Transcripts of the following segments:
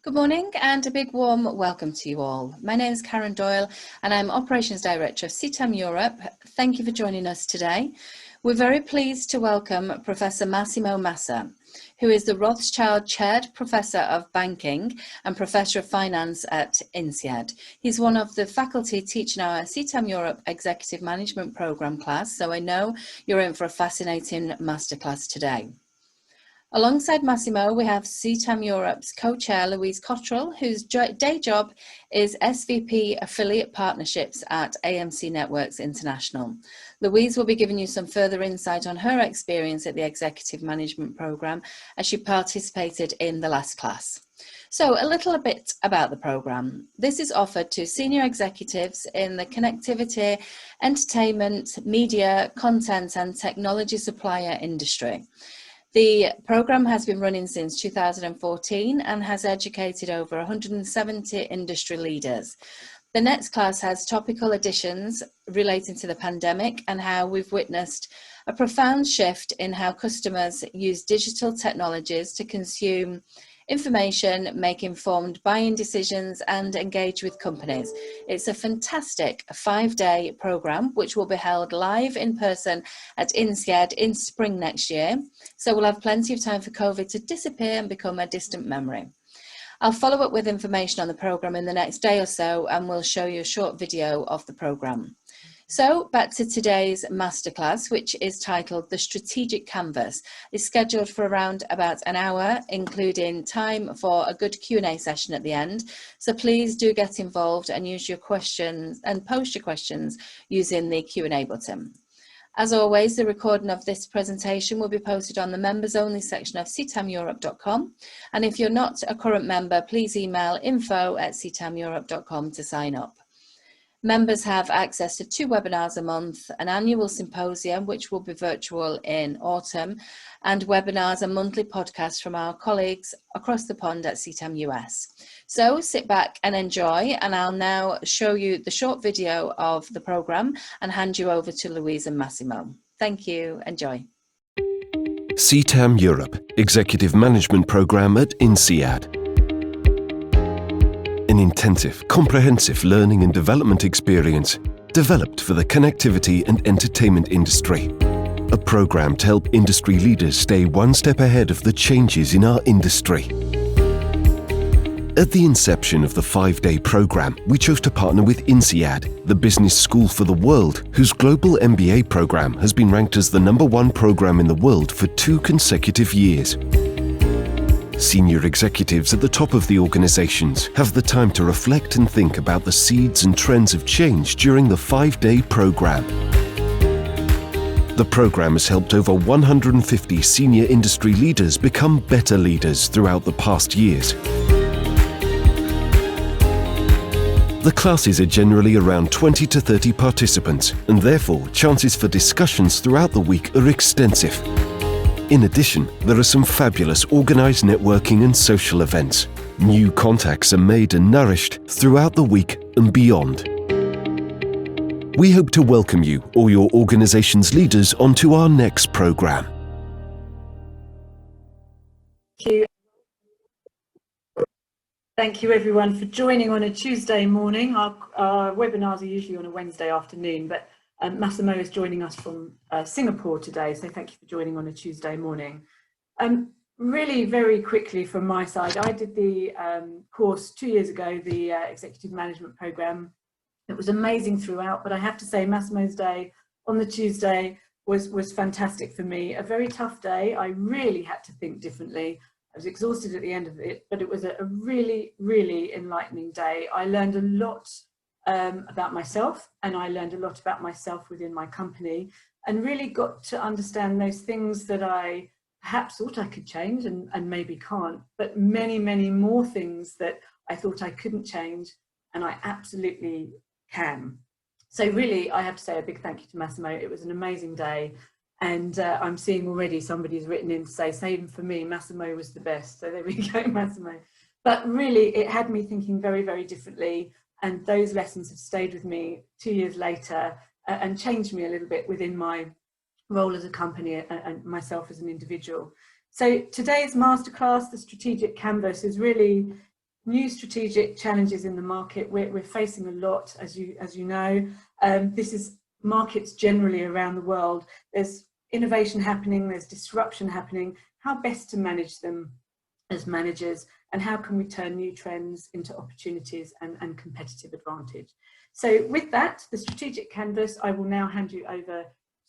Good morning and a big warm welcome to you all. My name is Karen Doyle and I'm Operations Director of CTAM Europe. Thank you for joining us today. We're very pleased to welcome Professor Massimo Massa, who is the Rothschild Chaired Professor of Banking and Professor of Finance at INSEAD. He's one of the faculty teaching our CTAM Europe Executive Management Programme class, so I know you're in for a fascinating masterclass today. Alongside Massimo, we have CTAM Europe's co-chair Louise Cottrell, whose day job is SVP Affiliate Partnerships at AMC Networks International. Louise will be giving you some further insight on her experience at the Executive Management Programme as she participated in the last class. So a little bit about the programme. This is offered to senior executives in the connectivity, entertainment, media, content and technology supplier industry. The programme has been running since 2014 and has educated over 170 industry leaders. The next class has topical additions relating to the pandemic and how we've witnessed a profound shift in how customers use digital technologies to consume information, make informed buying decisions and engage with companies. It's a fantastic 5-day programme which will be held live in person at INSEAD in spring next year. So we'll have plenty of time for COVID to disappear and become a distant memory. I'll follow up with information on the programme in the next day or so and we'll show you a short video of the programme. So back to today's masterclass, which is titled The Strategic Canvas. It's scheduled for around about an hour, including time for a good Q&A session at the end. So please do get involved and use your questions and post your questions using the Q&A button. As always, the recording of this presentation will be posted on the members only section of ctameurope.com. And if you're not a current member, please email info@ctameurope.com to sign up. Members have access to 2 webinars a month, an annual symposium, which will be virtual in autumn, and webinars and monthly podcasts from our colleagues across the pond at CTAM US. So sit back and enjoy, and I'll now show you the short video of the programme and hand you over to Louise and Massimo. Thank you, enjoy. CTAM Europe Executive Management Programme at INSEAD. An intensive, comprehensive learning and development experience developed for the connectivity and entertainment industry. A program to help industry leaders stay one step ahead of the changes in our industry. At the inception of the 5-day program, we chose to partner with INSEAD, the business school for the world, whose global MBA program has been ranked as the #1 program in the world for 2 consecutive years. Senior executives at the top of the organizations have the time to reflect and think about the seeds and trends of change during the 5-day program. The program has helped over 150 senior industry leaders become better leaders throughout the past years. The classes are generally around 20 to 30 participants, and therefore chances for discussions throughout the week are extensive. In addition, there are some fabulous organised networking and social events. New contacts are made and nourished throughout the week and beyond. We hope to welcome you or your organisation's leaders onto our next programme. Thank you everyone for joining on a Tuesday morning. Our webinars are usually on a Wednesday afternoon, but Massimo is joining us from Singapore today, so thank you for joining on a Tuesday morning. Really very quickly from my side, I did the course 2 years ago, the Executive Management Programme. It was amazing throughout, but I have to say Massimo's day on the Tuesday was fantastic for me. A very tough day. I really had to think differently. I was exhausted at the end of it, but it was a really, really enlightening day. I learned a lot about myself, and I learned a lot about myself within my company, and really got to understand those things that I perhaps thought I could change and maybe can't, but many, many more things that I thought I couldn't change and I absolutely can. So really, I have to say a big thank you to Massimo. It was an amazing day, and I'm seeing already somebody's written in to say, same for me, Massimo was the best. So there we go, Massimo. But really, it had me thinking very, very differently. And those lessons have stayed with me 2 years later and changed me a little bit within my role as a company and myself as an individual. So today's masterclass, the strategic canvas, is really new strategic challenges in the market. We're facing a lot, as you know. This is markets generally around the world. There's innovation happening, there's disruption happening. How best to manage them as managers, and how can we turn new trends into opportunities and competitive advantage? So with that, the strategic canvas, I will now hand you over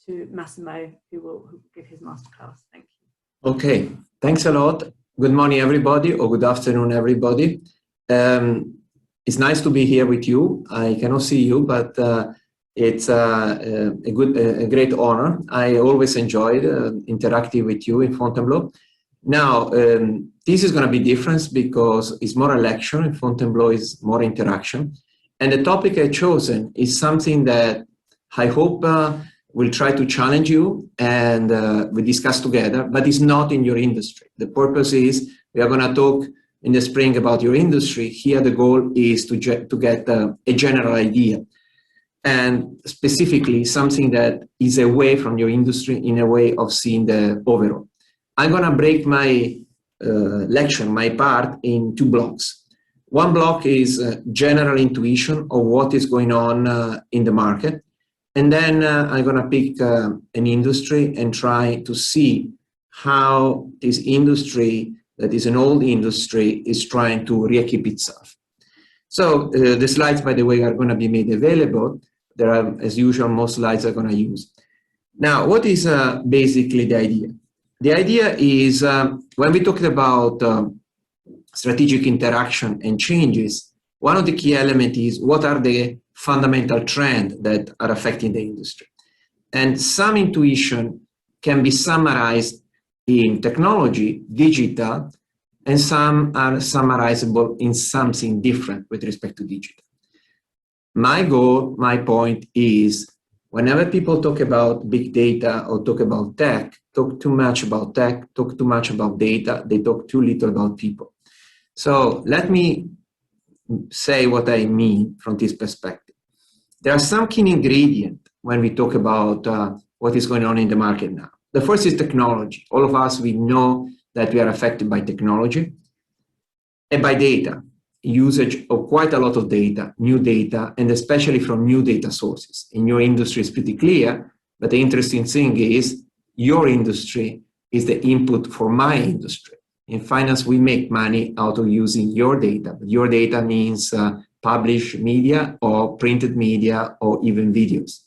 to Massimo, who will give his masterclass. Thank you. Okay, thanks a lot. Good morning, everybody, or good afternoon, everybody. It's nice to be here with you. I cannot see you, but it's a great honor. I always enjoyed interacting with you in Fontainebleau. Now, this is going to be different because it's more a lecture. In Fontainebleau is more interaction. And the topic I've chosen is something that I hope will try to challenge you and we discuss together, but it's not in your industry. The purpose is we are going to talk in the spring about your industry. Here, the goal is to get a general idea, and specifically something that is away from your industry in a way of seeing the overall. I'm going to break my lecture, my part, in two blocks. One block is general intuition of what is going on in the market. And then I'm going to pick an industry and try to see how this industry, that is an old industry, is trying to re-equip itself. So the slides, by the way, are going to be made available. There are, as usual, most slides I'm going to use. Now, what is basically the idea? The idea is when we talked about strategic interaction and changes, one of the key elements is what are the fundamental trends that are affecting the industry. And some intuition can be summarized in technology, digital, and some are summarizable in something different with respect to digital. My goal, my point is, whenever people talk about big data or talk about tech, talk too much about tech, talk too much about data, they talk too little about people. So let me say what I mean from this perspective. There are some key ingredients when we talk about what is going on in the market now. The first is technology. All of us, we know that we are affected by technology and by data, usage of quite a lot of data, new data, and especially from new data sources. In your industry, it's pretty clear, but the interesting thing is your industry is the input for my industry. In finance, we make money out of using your data. Your data means published media or printed media or even videos.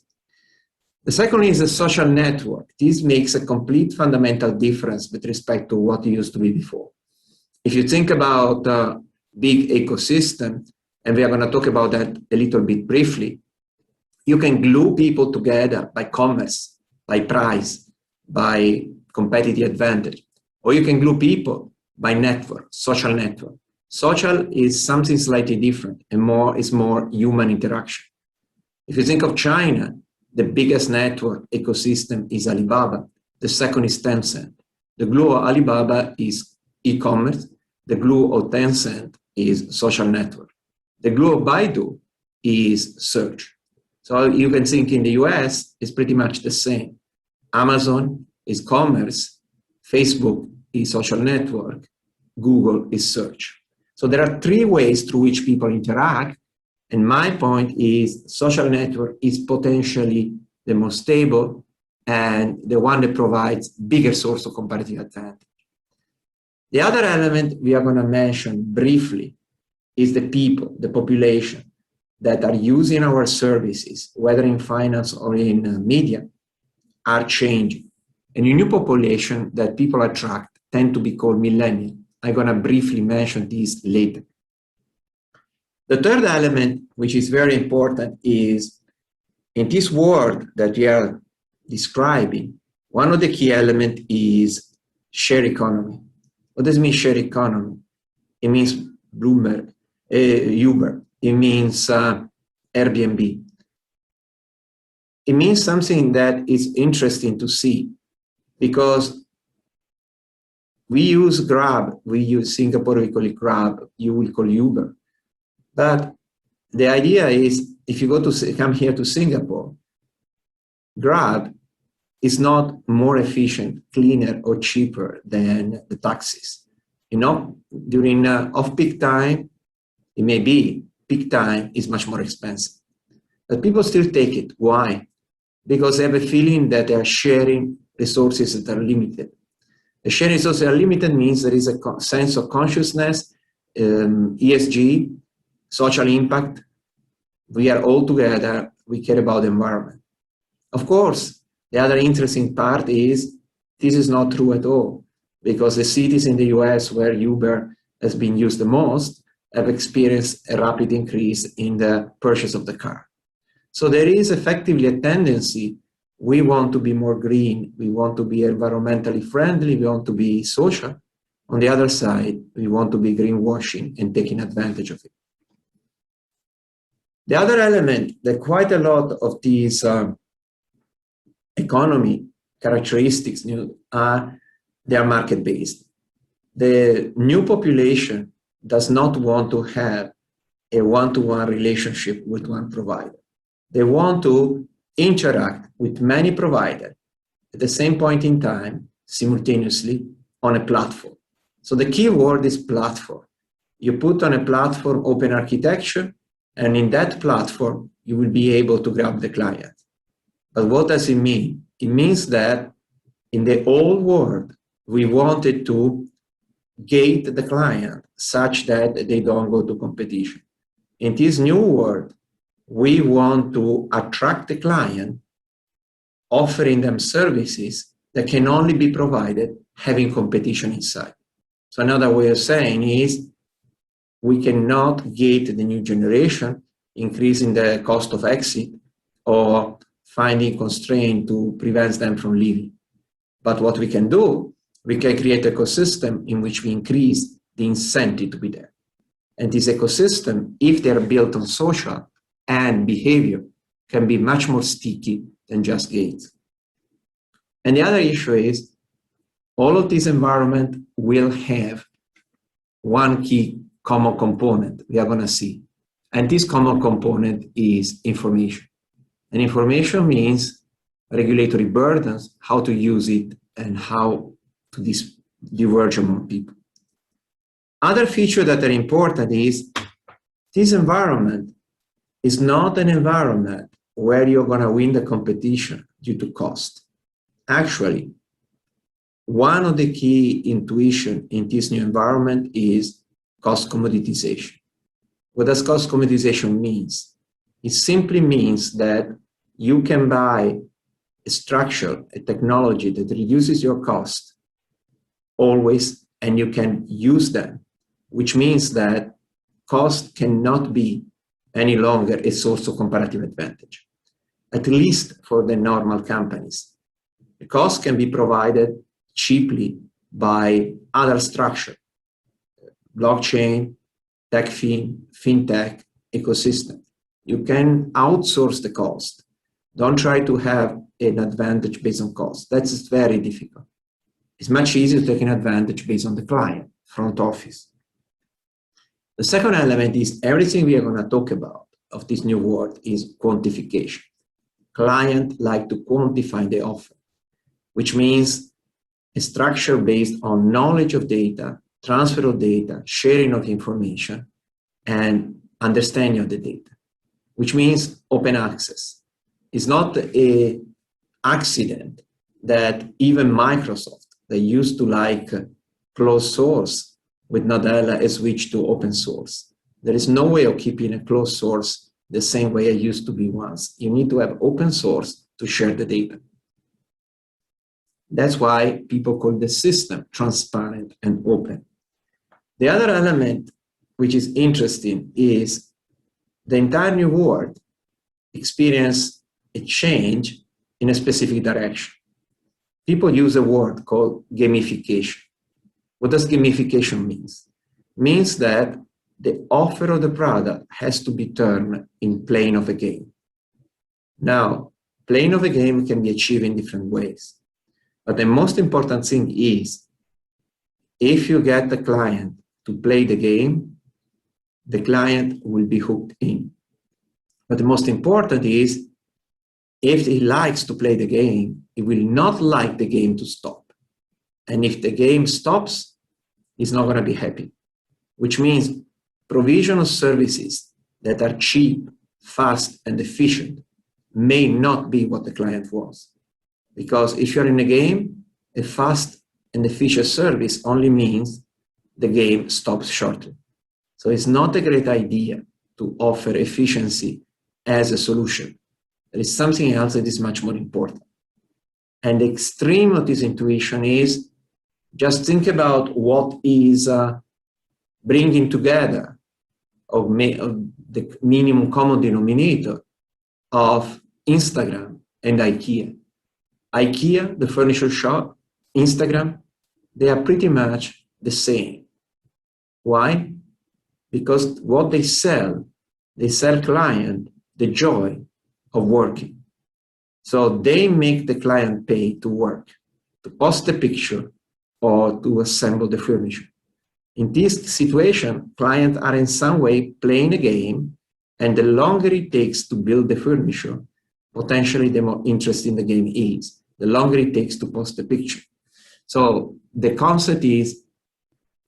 The second is a social network. This makes a complete fundamental difference with respect to what it used to be before. If you think about big ecosystem, and we are going to talk about that a little bit briefly, you can glue people together by commerce, by price, by competitive advantage, or you can glue people by network, social network. Social is something slightly different and is more human interaction. If you think of China, the biggest network ecosystem is Alibaba. The second is Tencent. The glue of Alibaba is e-commerce. The glue of Tencent is social network. The glue of Baidu is search. So you can think in the US, it's pretty much the same. Amazon is commerce. Facebook is social network. Google is search. So there are three ways through which people interact. And my point is social network is potentially the most stable and the one that provides bigger source of competitive advantage. The other element we are going to mention briefly is the people, the population that are using our services, whether in finance or in media, are changing. And a new population that people attract tend to be called millennials. I'm going to briefly mention this later. The third element, which is very important, is in this world that we are describing, one of the key elements is share economy. What does it mean, share economy? It means Bloomberg, Uber. It means Airbnb. It means something that is interesting to see because we use Grab, we use Singapore, we call it Grab, you will call Uber. But the idea is, if you come here to Singapore, Grab is not more efficient, cleaner, or cheaper than the taxis. You know, during off-peak time, it may be peak time is much more expensive. But people still take it. Why? Because they have a feeling that they are sharing resources that are limited. The sharing resources that are limited means there is a sense of consciousness, ESG, social impact. We are all together, we care about the environment. Of course, the other interesting part is this is not true at all, because the cities in the US where Uber has been used the most have experienced a rapid increase in the purchase of the car. So there is effectively a tendency, we want to be more green, we want to be environmentally friendly, we want to be social. On the other side, we want to be greenwashing and taking advantage of it. The other element that quite a lot of these economy characteristics are, they are market-based. The new population does not want to have a one-to-one relationship with one provider. They want to interact with many providers at the same point in time, simultaneously, on a platform. So the key word is platform. You put on a platform open architecture, and in that platform, you will be able to grab the client. But what does it mean? It means that in the old world, we wanted to gate the client such that they don't go to competition. In this new world, we want to attract the client, offering them services that can only be provided having competition inside. So another way of saying is, we cannot gate the new generation, increasing the cost of exit or finding constraint to prevent them from leaving. But what we can do, we can create an ecosystem in which we increase the incentive to be there. And this ecosystem, if they're built on social and behavior, can be much more sticky than just gates. And the other issue is, all of this environment will have one key common component we are going to see. And this common component is information. And information means regulatory burdens, how to use it, and how to diverge among people. Other feature that are important is this environment is not an environment where you're going to win the competition due to cost. Actually, one of the key intuition in this new environment is cost commoditization. What does cost commoditization mean? It simply means that you can buy a structure, a technology that reduces your cost always, and you can use them, which means that cost cannot be any longer a source of comparative advantage, at least for the normal companies. The cost can be provided cheaply by other structure, blockchain, fintech, ecosystem. You can outsource the cost. Don't try to have an advantage based on cost. That's very difficult. It's much easier to take an advantage based on the client, front office. The second element is everything we are going to talk about of this new world is quantification. Clients like to quantify the offer, which means a structure based on knowledge of data, transfer of data, sharing of information, and understanding of the data, which means open access. It's not an accident that even Microsoft, they used to like closed source with Nadella, has switched to open source. There is no way of keeping a closed source the same way it used to be once. You need to have open source to share the data. That's why people call the system transparent and open. The other element which is interesting is the entire new world experienced a change in a specific direction. People use a word called gamification. What does gamification mean? It means that the offer of the product has to be turned in playing of a game. Now, playing of a game can be achieved in different ways. But the most important thing is, if you get the client to play the game, the client will be hooked in. But the most important is, if he likes to play the game, he will not like the game to stop. And if the game stops, he's not going to be happy. Which means provision of services that are cheap, fast, and efficient may not be what the client wants. Because if you're in a game, a fast and efficient service only means the game stops shortly. So it's not a great idea to offer efficiency as a solution. There is something else that is much more important. And the extreme of this intuition is just think about what is bringing together of the minimum common denominator of Instagram and IKEA. IKEA, the furniture shop, Instagram, they are pretty much the same. Why? Because what they sell client the joy of working. So they make the client pay to work, to post a picture or to assemble the furniture. In this situation, clients are in some way playing a game, and the longer it takes to build the furniture, potentially the more interesting the game is, the longer it takes to post the picture. So the concept is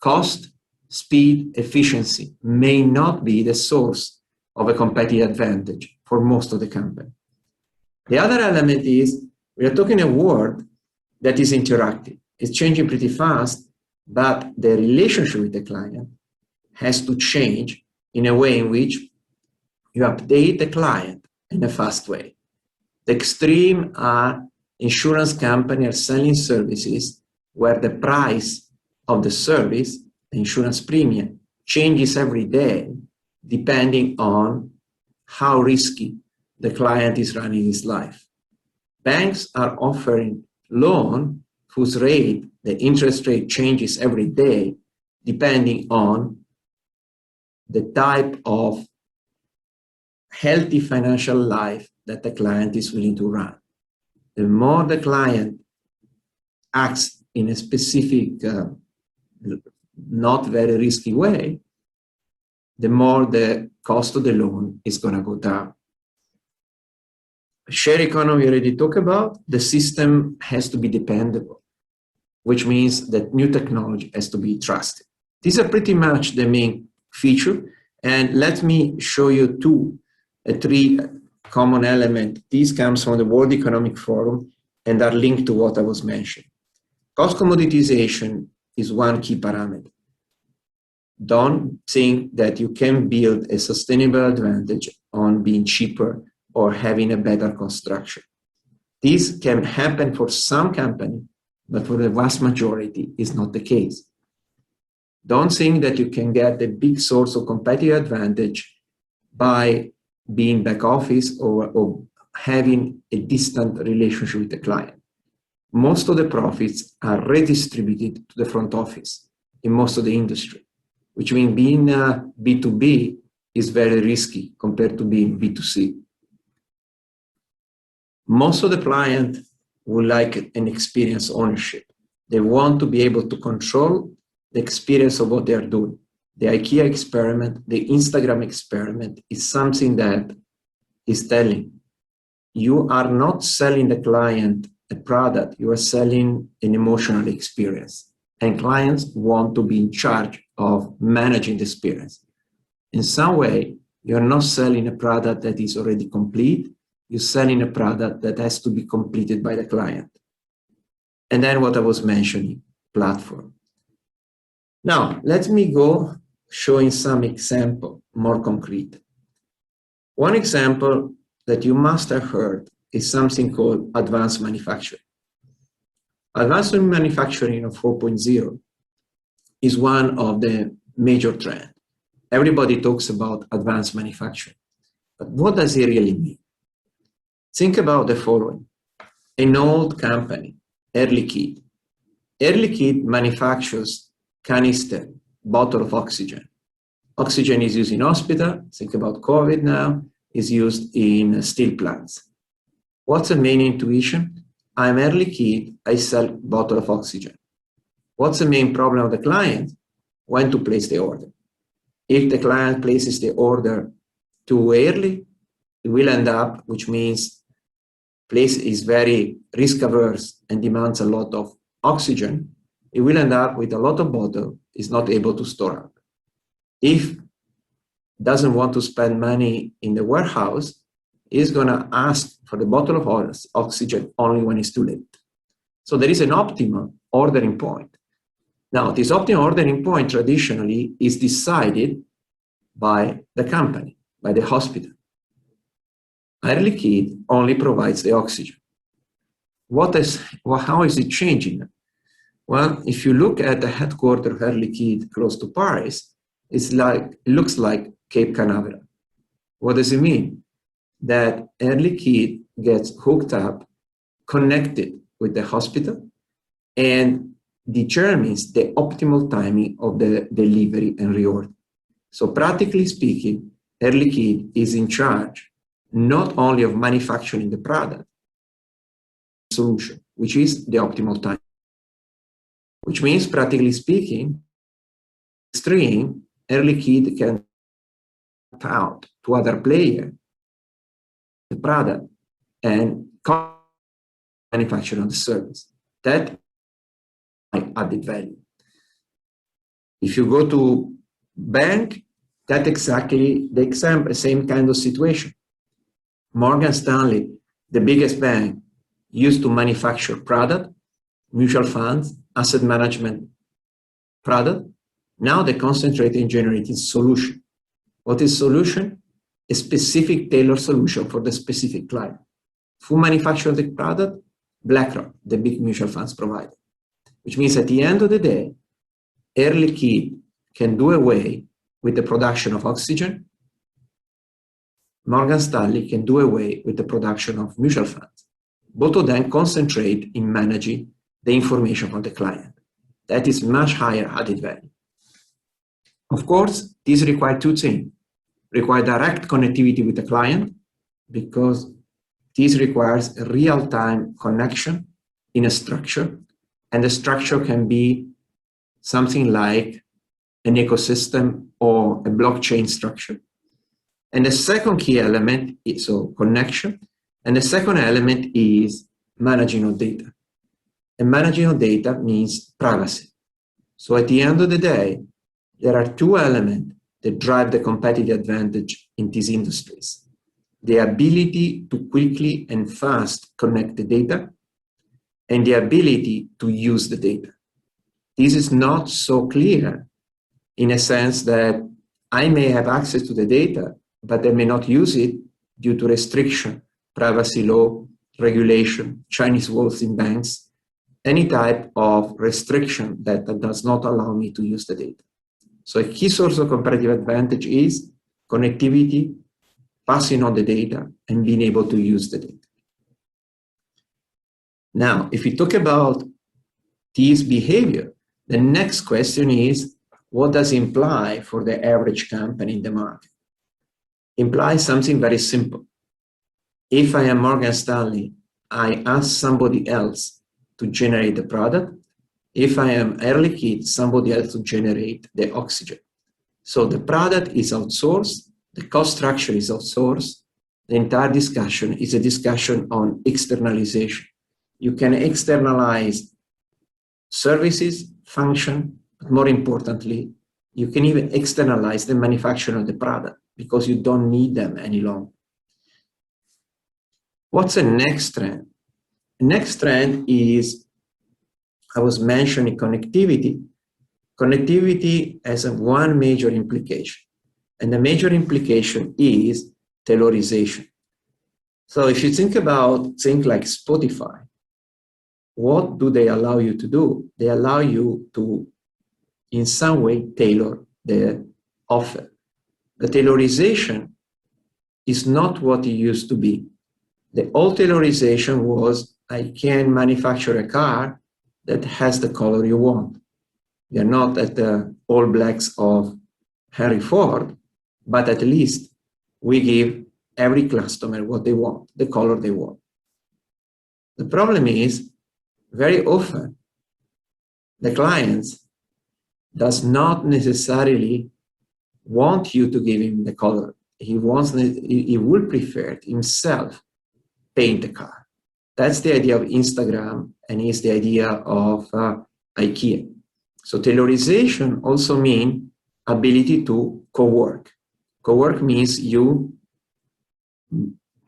cost, speed, efficiency may not be the source of a competitive advantage for most of the company. The other element is we are talking a world that is interactive. It's changing pretty fast, but the relationship with the client has to change in a way in which you update the client in a fast way. The extreme are insurance companies are selling services where the price of the service, the insurance premium, changes every day depending on how risky the client is running his life. Banks are offering loan whose rate, the interest rate changes every day depending on the type of healthy financial life that the client is willing to run. The more the client acts in a specific, not very risky way, the more the cost of the loan is going to go down. Share economy we already talked about. The system has to be dependable, which means that new technology has to be trusted. These are pretty much the main feature. And let me show you three common elements. These comes from the World Economic Forum and are linked to what I was mentioning. Cost commoditization is one key parameter. Don't think that you can build a sustainable advantage on being cheaper or having a better cost structure. This can happen for some companies, but for the vast majority is not the case. Don't think that you can get a big source of competitive advantage by being back office or having a distant relationship with the client. Most of the profits are redistributed to the front office in most of the industry, which means being B2B is very risky compared to being B2C. Most of the clients would like an experience ownership. They want to be able to control the experience of what they are doing. The IKEA experiment, the Instagram experiment is something that is telling you are not selling the client a product, you are selling an emotional experience. And clients want to be in charge of managing the experience. In some way, you're not selling a product that is already complete, you're selling a product that has to be completed by the client. And then what I was mentioning, platform. Now, let me go showing some example, more concrete. One example that you must have heard is something called advanced manufacturing. Advanced manufacturing of 4.0 is one of the major trends. Everybody talks about advanced manufacturing, but what does it really mean? Think about the following. An old company, Air Liquide. Air Liquide manufactures canister, bottle of oxygen. Oxygen is used in hospital, think about COVID now, is used in steel plants. What's the main intuition? I'm Air Liquide, I sell bottle of oxygen. What's the main problem of the client? When to place the order. If the client places the order too early, it will end up, which means place is very risk averse and demands a lot of oxygen, it will end up with a lot of bottle, is not able to store up. If doesn't want to spend money in the warehouse is going to ask for the bottle of oxygen only when it's too late. So there is an optimal ordering point. Now, this optimal ordering point traditionally is decided by the company, by the hospital. Air Liquide only provides the oxygen. How is it changing? Well, if you look at the headquarters of Air Liquide close to Paris, it looks like Cape Canaveral. What does it mean? That Air Liquide gets hooked up, connected with the hospital, and determines the optimal timing of the delivery and reorder. So practically speaking, Air Liquide is in charge not only of manufacturing the product, solution, which is the optimal time. Which means, practically speaking, extreme, Air Liquide can out to other players the product and manufacture on the service. That added value. If you go to bank, that's exactly the same kind of situation. Morgan Stanley, the biggest bank, used to manufacture product, mutual funds, asset management product. Now they concentrate in generating solution. What is solution? A specific tailored solution for the specific client. Who manufactures the product? BlackRock, the big mutual funds provider. Which means at the end of the day, Air Liquide can do away with the production of oxygen. Morgan Stanley can do away with the production of mutual funds. Both of them concentrate in managing the information for the client. That is much higher added value. Of course, this requires two things. Require direct connectivity with the client, because this requires a real-time connection in a structure, and the structure can be something like an ecosystem or a blockchain structure. And the second key element is connection, and the second element is managing of data. And managing of data means privacy. So at the end of the day, there are two elements that drive the competitive advantage in these industries. The ability to quickly and fast connect the data, and the ability to use the data. This is not so clear in a sense that I may have access to the data, but I may not use it due to restriction, privacy law, regulation, Chinese walls in banks, any type of restriction that does not allow me to use the data. So a key source of competitive advantage is connectivity, passing on the data, and being able to use the data. Now, if we talk about this behavior, the next question is, what does it imply for the average company in the market? Implies something very simple. If I am Morgan Stanley, I ask somebody else to generate the product. If I am Air Liquide, somebody else to generate the oxygen. So the product is outsourced, the cost structure is outsourced, the entire discussion is a discussion on externalization. You can externalize services, function, but more importantly, you can even externalize the manufacturing of the product because you don't need them any longer. What's the next trend? The next trend is, I was mentioning connectivity. Connectivity has one major implication, and the major implication is tailorization. So if you think about things like Spotify, what do they allow you to do? They allow you to, in some way, tailor the offer. The tailorization is not what it used to be. The old tailorization was, I can manufacture a car that has the color you want. We are not at the All Blacks of Henry Ford, but at least we give every customer what they want, the color they want. The problem is, very often, the clients does not necessarily want you to give him the color. He would prefer himself paint the car. That's the idea of Instagram, and is the idea of IKEA. So tailorization also means ability to co-work. Co-work means you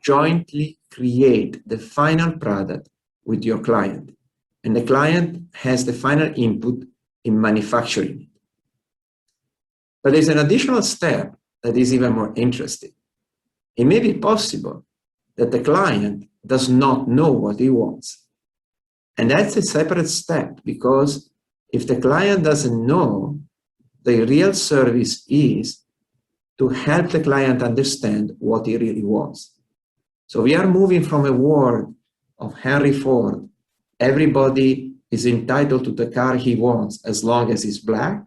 jointly create the final product with your client, and the client has the final input in manufacturing it. But there's an additional step that is even more interesting. It may be possible that the client does not know what he wants. And that's a separate step, because if the client doesn't know, the real service is to help the client understand what he really wants. So we are moving from a world of Henry Ford, everybody is entitled to the car he wants as long as it's black,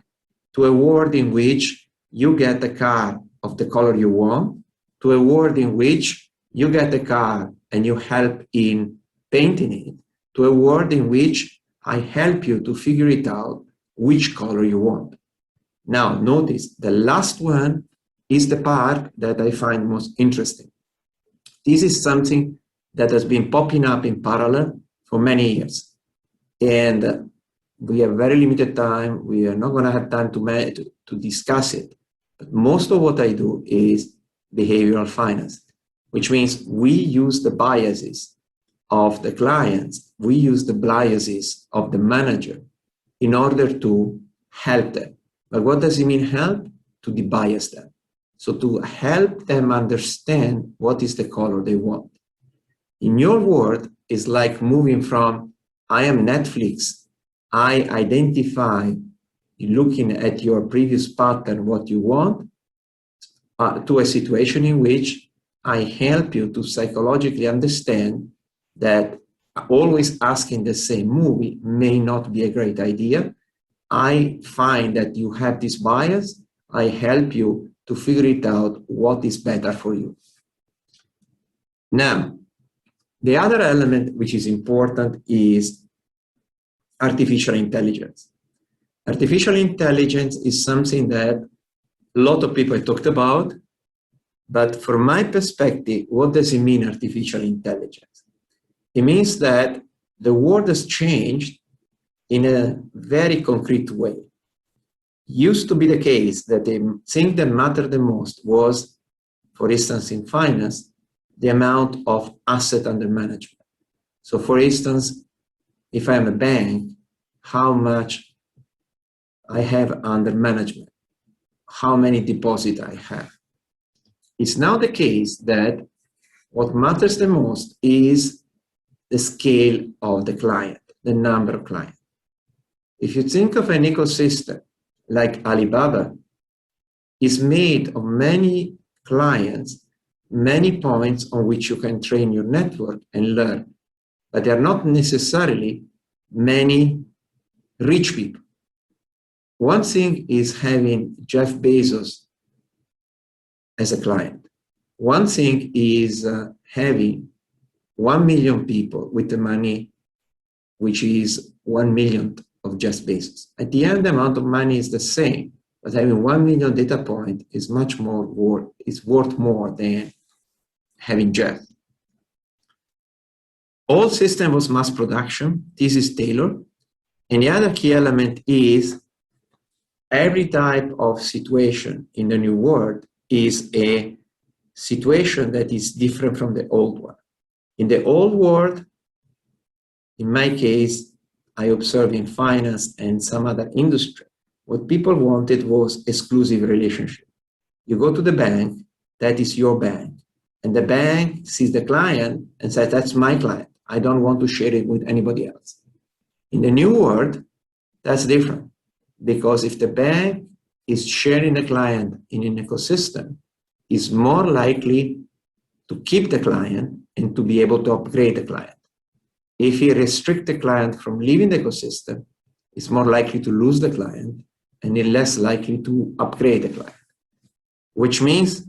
to a world in which you get the car of the color you want, to a world in which you get the car and you help in painting it, to a world in which I help you to figure it out which color you want. Now, notice the last one is the part that I find most interesting. This is something that has been popping up in parallel for many years. And we have very limited time. We are not going to have time to discuss it. But most of what I do is behavioral finance, which means we use the biases of the clients. We use the biases of the manager in order to help them. But what does it mean help? To debias them. So to help them understand what is the color they want. In your world, it's like moving from, I am Netflix, I identify, looking at your previous pattern, what you want, to a situation in which I help you to psychologically understand that always asking the same movie may not be a great idea. I find that you have this bias. I help you to figure it out what is better for you. Now, the other element which is important is artificial intelligence. Artificial intelligence is something that a lot of people have talked about, but from my perspective, what does it mean, artificial intelligence? It means that the world has changed in a very concrete way. Used to be the case that the thing that mattered the most was, for instance, in finance, the amount of asset under management. So for instance, if I'm a bank, how much I have under management, how many deposits I have. It's now the case that what matters the most is the scale of the client, the number of clients. If you think of an ecosystem like Alibaba, it's made of many clients, many points on which you can train your network and learn, but there are not necessarily many rich people. One thing is having Jeff Bezos as a client. One thing is having 1 million people with the money, which is 1 millionth of Jeff Bezos. At the end, the amount of money is the same, but having 1 million data point is much more worth more than having Jeff. All system was mass production. This is tailored. And the other key element is every type of situation in the new world is a situation that is different from the old one. In the old world, in my case, I observed in finance and some other industry, what people wanted was exclusive relationship. You go to the bank, that is your bank, and the bank sees the client and says, that's my client. I don't want to share it with anybody else. In the new world, that's different, because if the bank is sharing the client in an ecosystem, is more likely to keep the client and to be able to upgrade the client. If you restrict the client from leaving the ecosystem, it's more likely to lose the client and is less likely to upgrade the client. Which means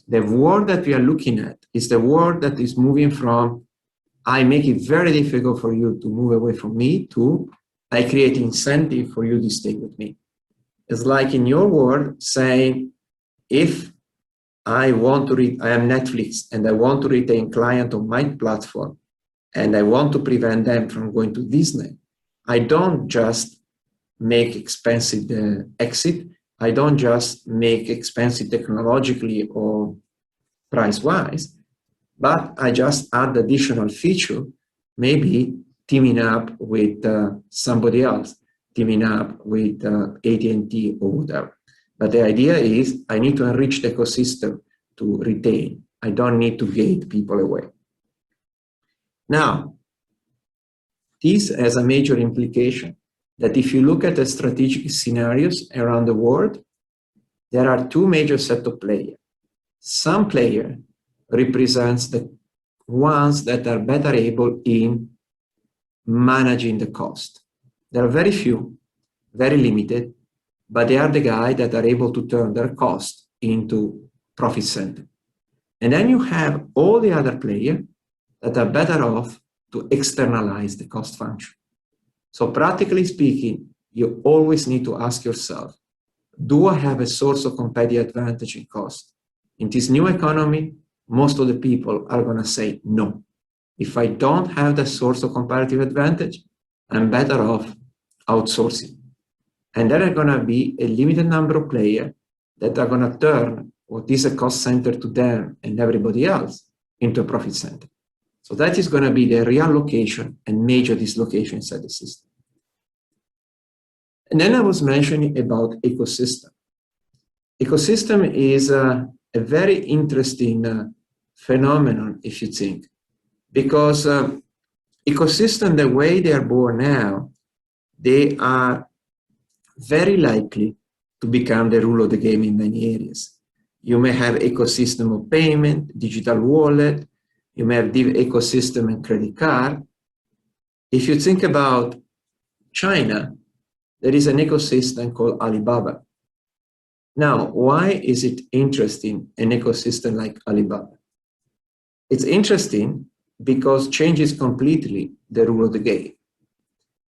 the world that we are looking at is the world that is moving from, I make it very difficult for you to move away from me, to I create incentive for you to stay with me. It's like in your world saying, if I am Netflix and I want to retain client on my platform and I want to prevent them from going to Disney, I don't just make expensive the exit, I don't just make expensive technologically or price-wise, but I just add additional feature, maybe teaming up with somebody else, teaming up with AT&T or whatever. But the idea is I need to enrich the ecosystem to retain. I don't need to gate people away. Now, this has a major implication that if you look at the strategic scenarios around the world, there are two major sets of players. Some player represents the ones that are better able in managing the cost. There are very few, very limited, but they are the guys that are able to turn their cost into profit center. And then you have all the other players that are better off to externalize the cost function. So practically speaking, you always need to ask yourself, do I have a source of competitive advantage in cost? In this new economy, most of the people are going to say no. If I don't have the source of comparative advantage, I'm better off outsourcing. And there are going to be a limited number of players that are going to turn what is a cost center to them and everybody else into a profit center. So that is going to be the reallocation and major dislocation inside the system. And then I was mentioning about ecosystem. Ecosystem is a very interesting phenomenon, if you think, because ecosystem, the way they are born now, they are very likely to become the rule of the game in many areas. You may have ecosystem of payment, digital wallet, you may have the ecosystem and credit card. If you think about China, there is an ecosystem called Alibaba. Now, why is it interesting, an ecosystem like Alibaba? It's interesting because changes completely the rule of the game.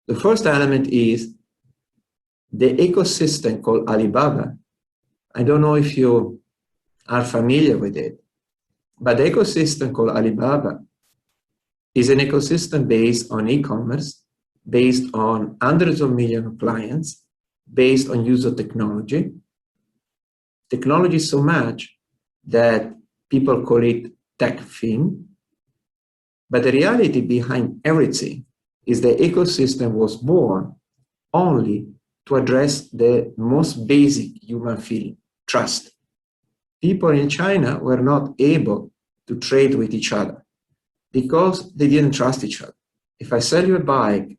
The first element is the ecosystem called Alibaba. I don't know if you are familiar with it, but the ecosystem called Alibaba is an ecosystem based on e-commerce, based on hundreds of millions of clients, based on use of technology. Technology so much that people call it tech fin. But the reality behind everything is the ecosystem was born only to address the most basic human feeling, trust. People in China were not able to trade with each other because they didn't trust each other. If I sell you a bike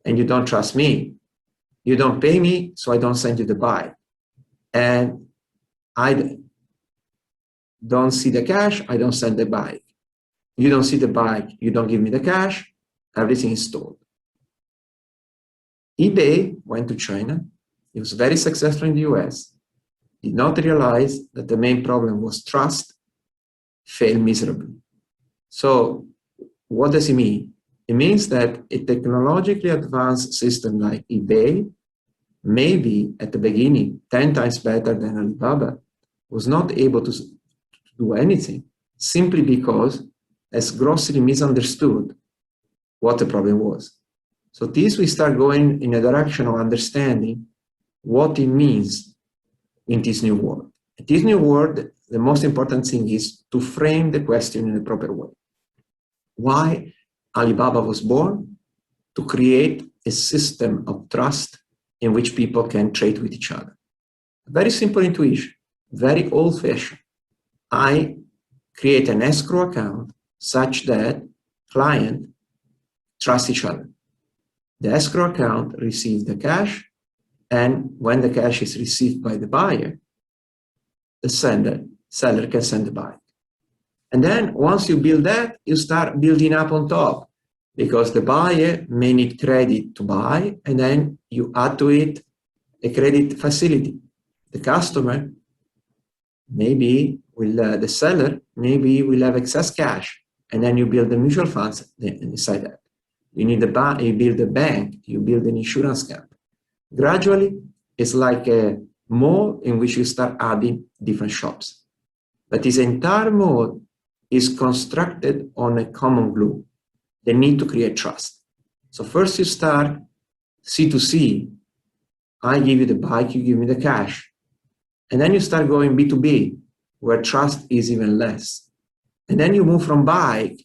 and you don't trust me, you don't pay me, so I don't send you the bike. And I don't see the cash, I don't send the bike. You don't see the bike, you don't give me the cash, everything is stolen. eBay went to China. It was very successful in the US. Did not realize that the main problem was trust, failed miserably. So what does it mean? It means that a technologically advanced system like eBay, maybe at the beginning 10 times better than Alibaba, was not able to do anything simply because has grossly misunderstood what the problem was. So this we start going in a direction of understanding what it means in this new world. In this new world, the most important thing is to frame the question in a proper way. Why Alibaba was born? To create a system of trust in which people can trade with each other. Very simple intuition, very old-fashioned. I create an escrow account such that clients trust each other. The escrow account receives the cash, and when the cash is received by the buyer, the seller can send the bike. And then once you build that, you start building up on top, because the buyer may need credit to buy, and then you add to it a credit facility. The customer maybe will, the seller maybe will have excess cash, and then you build the mutual funds inside that. You need you build a bank, you build an insurance company. Gradually, it's like a mall in which you start adding different shops. But this entire mall is constructed on a common glue. They need to create trust. So first you start C2C. I give you the bike, you give me the cash. And then you start going B2B, where trust is even less. And then you move from bike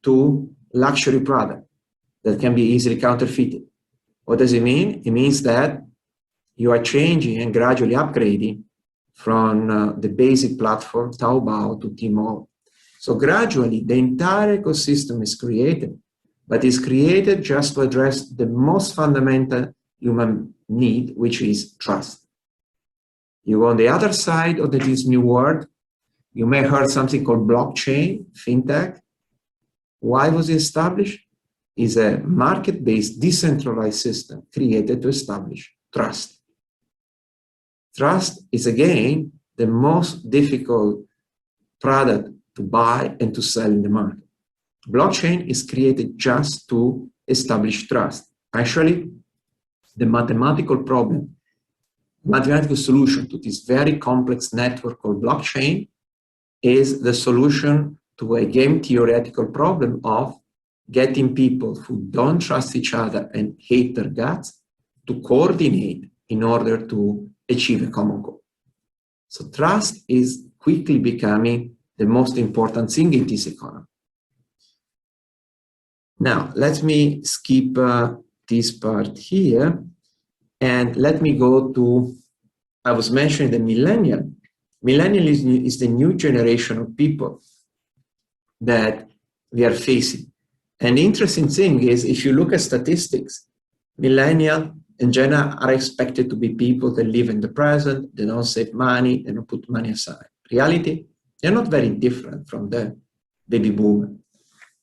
to luxury product that can be easily counterfeited. What does it mean? It means that you are changing and gradually upgrading from the basic platform Taobao to Tmall. So gradually, the entire ecosystem is created, but it's created just to address the most fundamental human need, which is trust. You go on the other side of this new world, you may have heard something called blockchain, fintech. Why was it established? It's a market-based, decentralized system created to establish trust. Trust is, again, the most difficult product to buy and to sell in the market. Blockchain is created just to establish trust. Actually, the mathematical problem, mathematical solution to this very complex network called blockchain is the solution to a game theoretical problem of getting people who don't trust each other and hate their guts to coordinate in order to achieve a common goal. So trust is quickly becoming the most important thing in this economy. Now, let me skip this part here and let me go to, I was mentioning the millennial. Millennial is the new generation of people that we are facing. And the interesting thing is, if you look at statistics, millennial in general are expected to be people that live in the present, they don't save money, they don't put money aside. Reality, they're not very different from the baby boomer.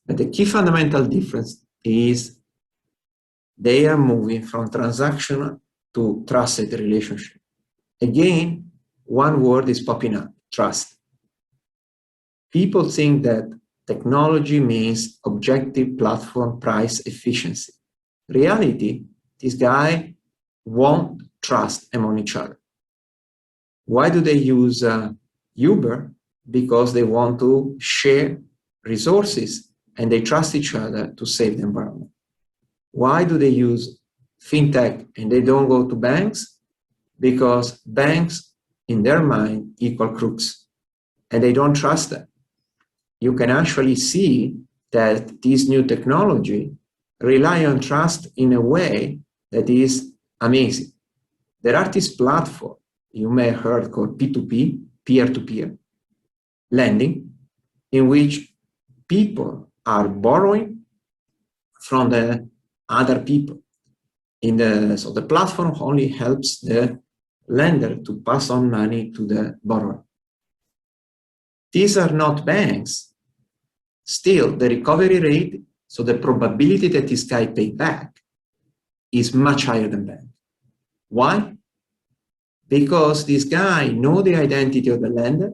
But the key fundamental difference is they are moving from transactional to trusted relationship. Again, one word is popping up, trust. People think that technology means objective platform price efficiency. Reality, this guy won't trust among each other. Why do they use Uber? Because they want to share resources and they trust each other to save the environment. Why do they use fintech and they don't go to banks? Because banks, in their mind, equal crooks, and they don't trust them. You can actually see that this new technology rely on trust in a way that is amazing. There are these platforms you may have heard called P2P, peer-to-peer lending, in which people are borrowing from the other people. So the platform only helps the lender to pass on money to the borrower. These are not banks. Still, the recovery rate, so the probability that this guy pay back, is much higher than bank. Why? Because this guy know the identity of the lender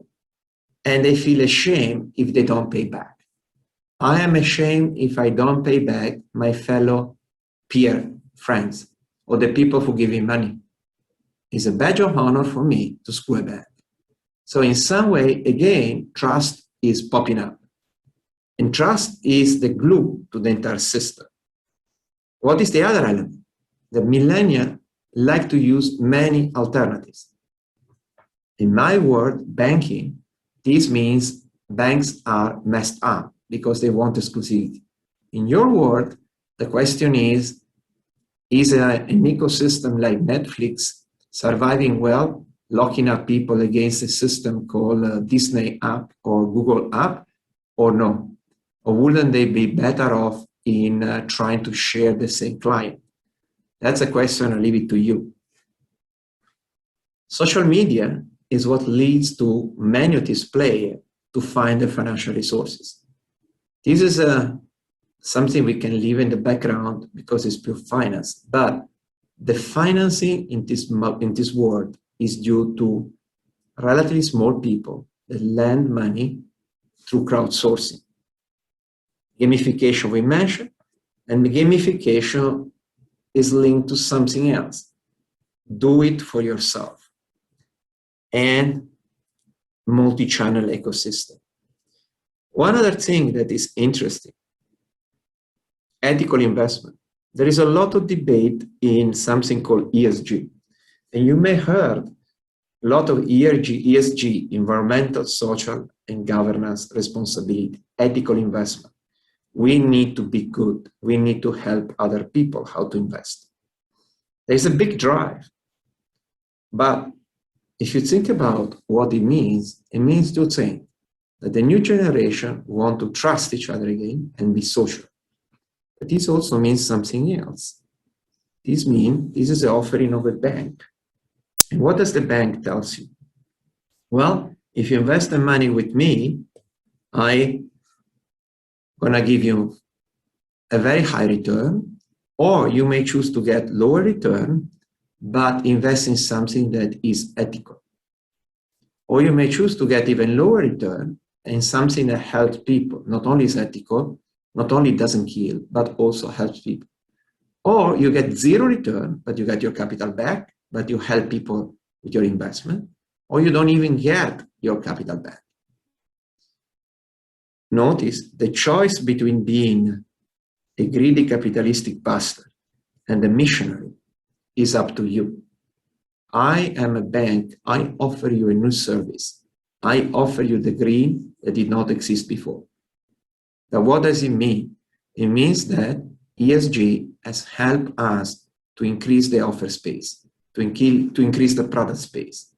and they feel ashamed if they don't pay back. I am ashamed if I don't pay back my fellow peer friends or the people who give me money. It's a badge of honor for me to screw a bank. So in some way, again, trust is popping up. And trust is the glue to the entire system. What is the other element? The millennials like to use many alternatives. In my world, banking, this means banks are messed up because they want exclusivity. In your world, the question is an ecosystem like Netflix surviving well, locking up people against a system called Disney app or Google app, or no? Or wouldn't they be better off in trying to share the same client? That's a question, I leave it to you. Social media is what leads to many of these players to find the financial resources. This is something we can leave in the background because it's pure finance, but the financing in this world is due to relatively small people that lend money through crowdsourcing. Gamification we mentioned, and gamification is linked to something else. Do it for yourself. And multi-channel ecosystem. One other thing that is interesting, ethical investment. There is a lot of debate in something called ESG. And you may have heard a lot of ESG, environmental, social, and governance responsibility, ethical investment. We need to be good. We need to help other people how to invest. There's a big drive. But if you think about what it means two things. That the new generation want to trust each other again and be social. But this also means something else. This means this is the offering of a bank. And what does the bank tell you? Well, if you invest the money with me, I'm gonna give you a very high return, or you may choose to get lower return, but invest in something that is ethical. Or you may choose to get even lower return in something that helps people, not only is ethical, not only doesn't kill, but also helps people. Or you get zero return, but you get your capital back, but you help people with your investment, or you don't even get your capital back. Notice the choice between being a greedy capitalistic bastard and a missionary is up to you. I am a bank. I offer you a new service. I offer you the green that did not exist before. Now, what does it mean? It means that ESG has helped us to increase the offer space, to increase the product space.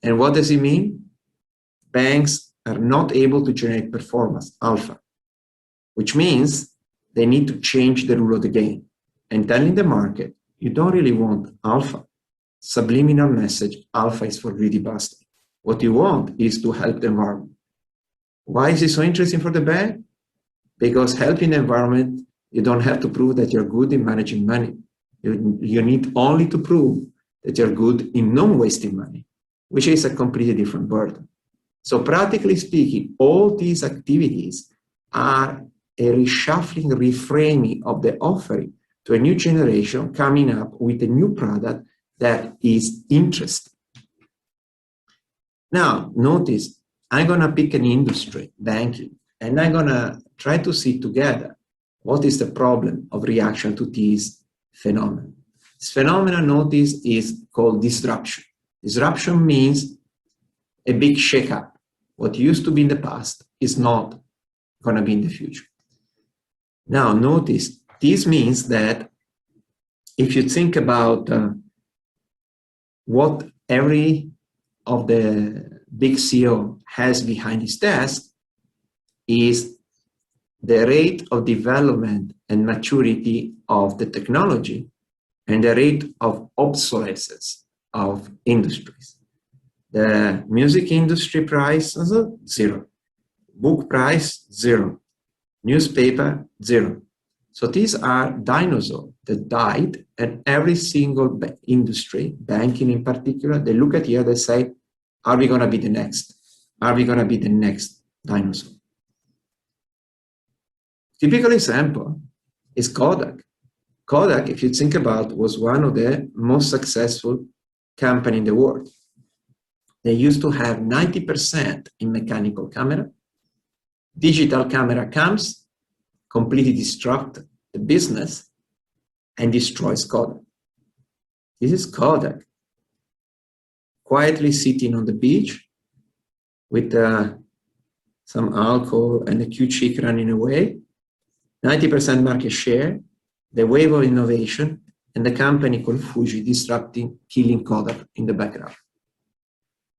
And what does it mean? Banks are not able to generate performance, alpha, which means they need to change the rule of the game and telling the market, you don't really want alpha. Subliminal message, alpha is for greedy bastards. What you want is to help the environment. Why is it so interesting for the bank? Because helping the environment, you don't have to prove that you're good in managing money. You need only to prove that you're good in non-wasting money, which is a completely different burden. So practically speaking, all these activities are a reshuffling, reframing of the offering to a new generation coming up with a new product that is interesting. Now, notice, I'm going to pick an industry, banking, and I'm going to try to see together what is the problem of reaction to this phenomenon. This phenomenon, notice, is called disruption. Disruption means a big shakeup. What used to be in the past is not going to be in the future. Now, notice, this means that if you think about what every of the big CEO has behind his desk is the rate of development and maturity of the technology and the rate of obsolescence of industries. The music industry price is 0. Book price, 0. Newspaper, 0. So these are dinosaurs that died, and every single industry, banking in particular, they look at here, they say, are we going to be the next? Are we going to be the next dinosaur? Typical example is Kodak. Kodak, if you think about, was one of the most successful companies in the world. They used to have 90% in mechanical camera. Digital camera comes, completely disrupt the business and destroys Kodak. This is Kodak, quietly sitting on the beach with some alcohol and a cute chick running away, 90% market share, the wave of innovation, and the company called Fuji disrupting, killing Kodak in the background.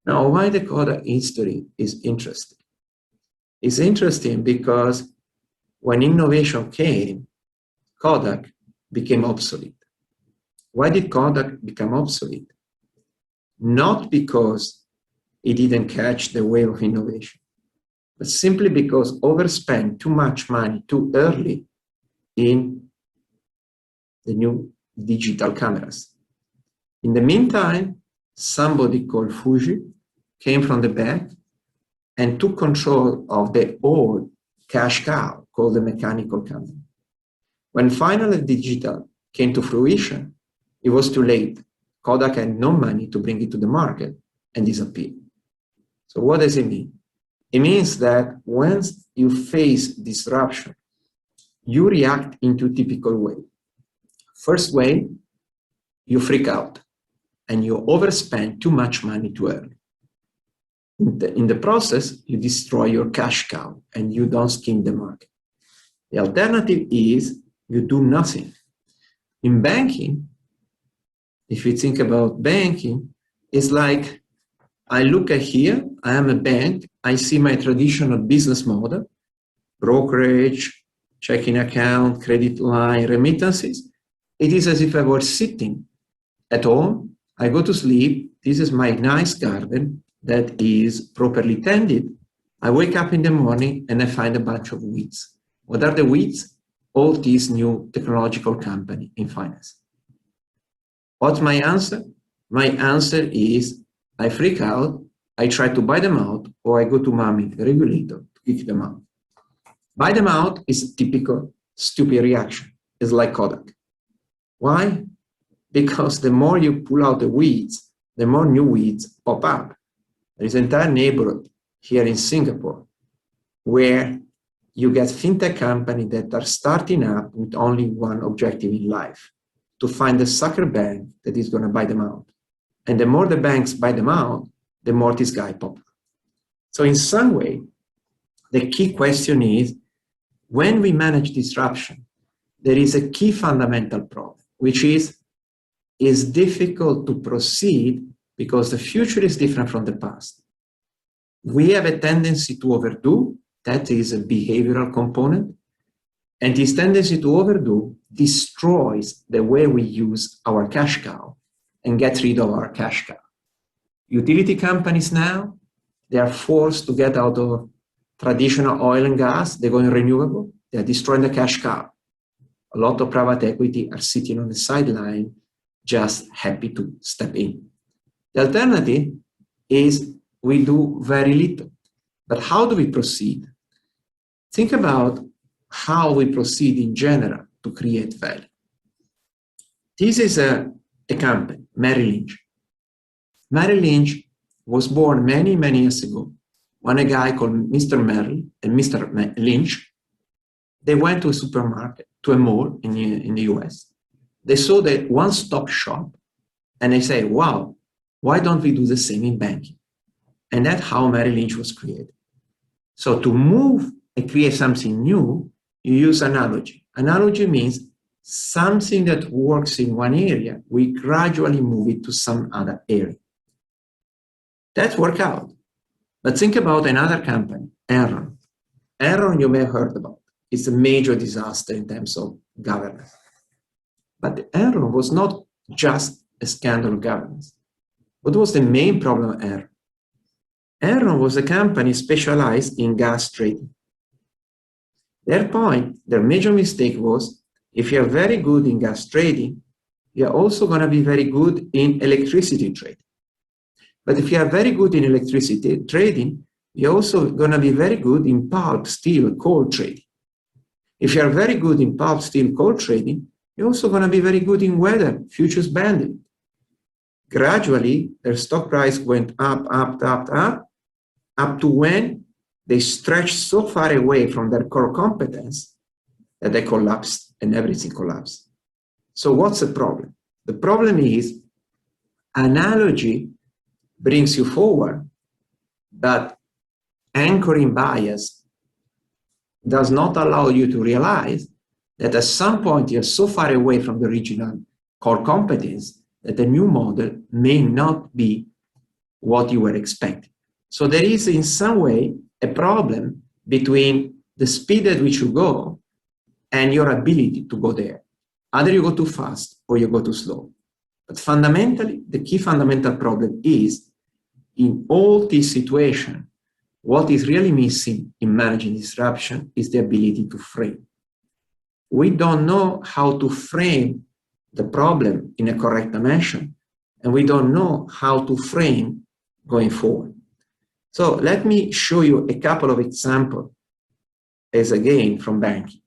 Now, why the Kodak history is interesting? It's interesting because when innovation came, Kodak became obsolete. Why did Kodak become obsolete? Not because it didn't catch the wave of innovation, but simply because overspent too much money too early in the new digital cameras. In the meantime, somebody called Fuji came from the back and took control of the old cash cow called the mechanical camera. When finally digital came to fruition, it was too late. Kodak had no money to bring it to the market and disappeared. So what does it mean? It means that once you face disruption, you react into a typical way. First way, you freak out and you overspend too much money too early. In the process, you destroy your cash cow and you don't skim the market. The alternative is you do nothing. In banking, if you think about banking, it's like I look at here, I am a bank, I see my traditional business model, brokerage, checking account, credit line, remittances. It is as if I were sitting at home, I go to sleep, this is my nice garden that is properly tended. I wake up in the morning and I find a bunch of weeds. What are the weeds? All these new technological company in finance. What's my answer? My answer is I freak out, I try to buy them out, or I go to mommy, the regulator, to kick them out. Buy them out is a typical stupid reaction. It's like Kodak. Why? Because the more you pull out the weeds, the more new weeds pop up. There is an entire neighborhood here in Singapore where you get fintech companies that are starting up with only one objective in life, to find the sucker bank that is going to buy them out. And the more the banks buy them out, the more this guy pops up. So in some way, the key question is, when we manage disruption, there is a key fundamental problem, which is difficult to proceed because the future is different from the past. We have a tendency to overdo, that is a behavioral component, and this tendency to overdo destroys the way we use our cash cow and get rid of our cash cow. Utility companies now, they are forced to get out of traditional oil and gas, they're going renewable, they're destroying the cash cow. A lot of private equity are sitting on the sideline, just happy to step in. The alternative is we do very little. But how do we proceed? Think about how we proceed in general to create value. This is a company, Merrill Lynch. Merrill Lynch was born many, many years ago when a guy called Mr. Merrill and Mr. Lynch, they went to a supermarket, to a mall in the US. They saw the one-stop shop and they say, wow, why don't we do the same in banking? And that's how Merrill Lynch was created. So to move and create something new, you use analogy. Analogy means something that works in one area, we gradually move it to some other area. That worked out. But think about another company, Enron. Enron, you may have heard about. It's a major disaster in terms of governance. But Enron was not just a scandal of governance. What was the main problem of Enron? Enron was a company specialized in gas trading. Their major mistake was, if you're very good in gas trading, you're also going to be very good in electricity trading. But if you are very good in electricity trading, you're also going to be very good in pulp, steel, coal trading. If you are very good in pulp, steel, coal trading, you're also going to be very good in weather, futures banding. Gradually, their stock price went up to when they stretched so far away from their core competence that they collapsed and everything collapsed. So what's the problem? The problem is analogy brings you forward, but anchoring bias does not allow you to realize that at some point you're so far away from the original core competence that the new model may not be what you were expecting. So there is in some way a problem between the speed at which you go and your ability to go there. Either you go too fast or you go too slow. But fundamentally, the key fundamental problem is in all these situations, what is really missing in managing disruption is the ability to frame. We don't know how to frame the problem in a correct dimension, and we don't know how to frame going forward. So let me show you a couple of examples as again from banking.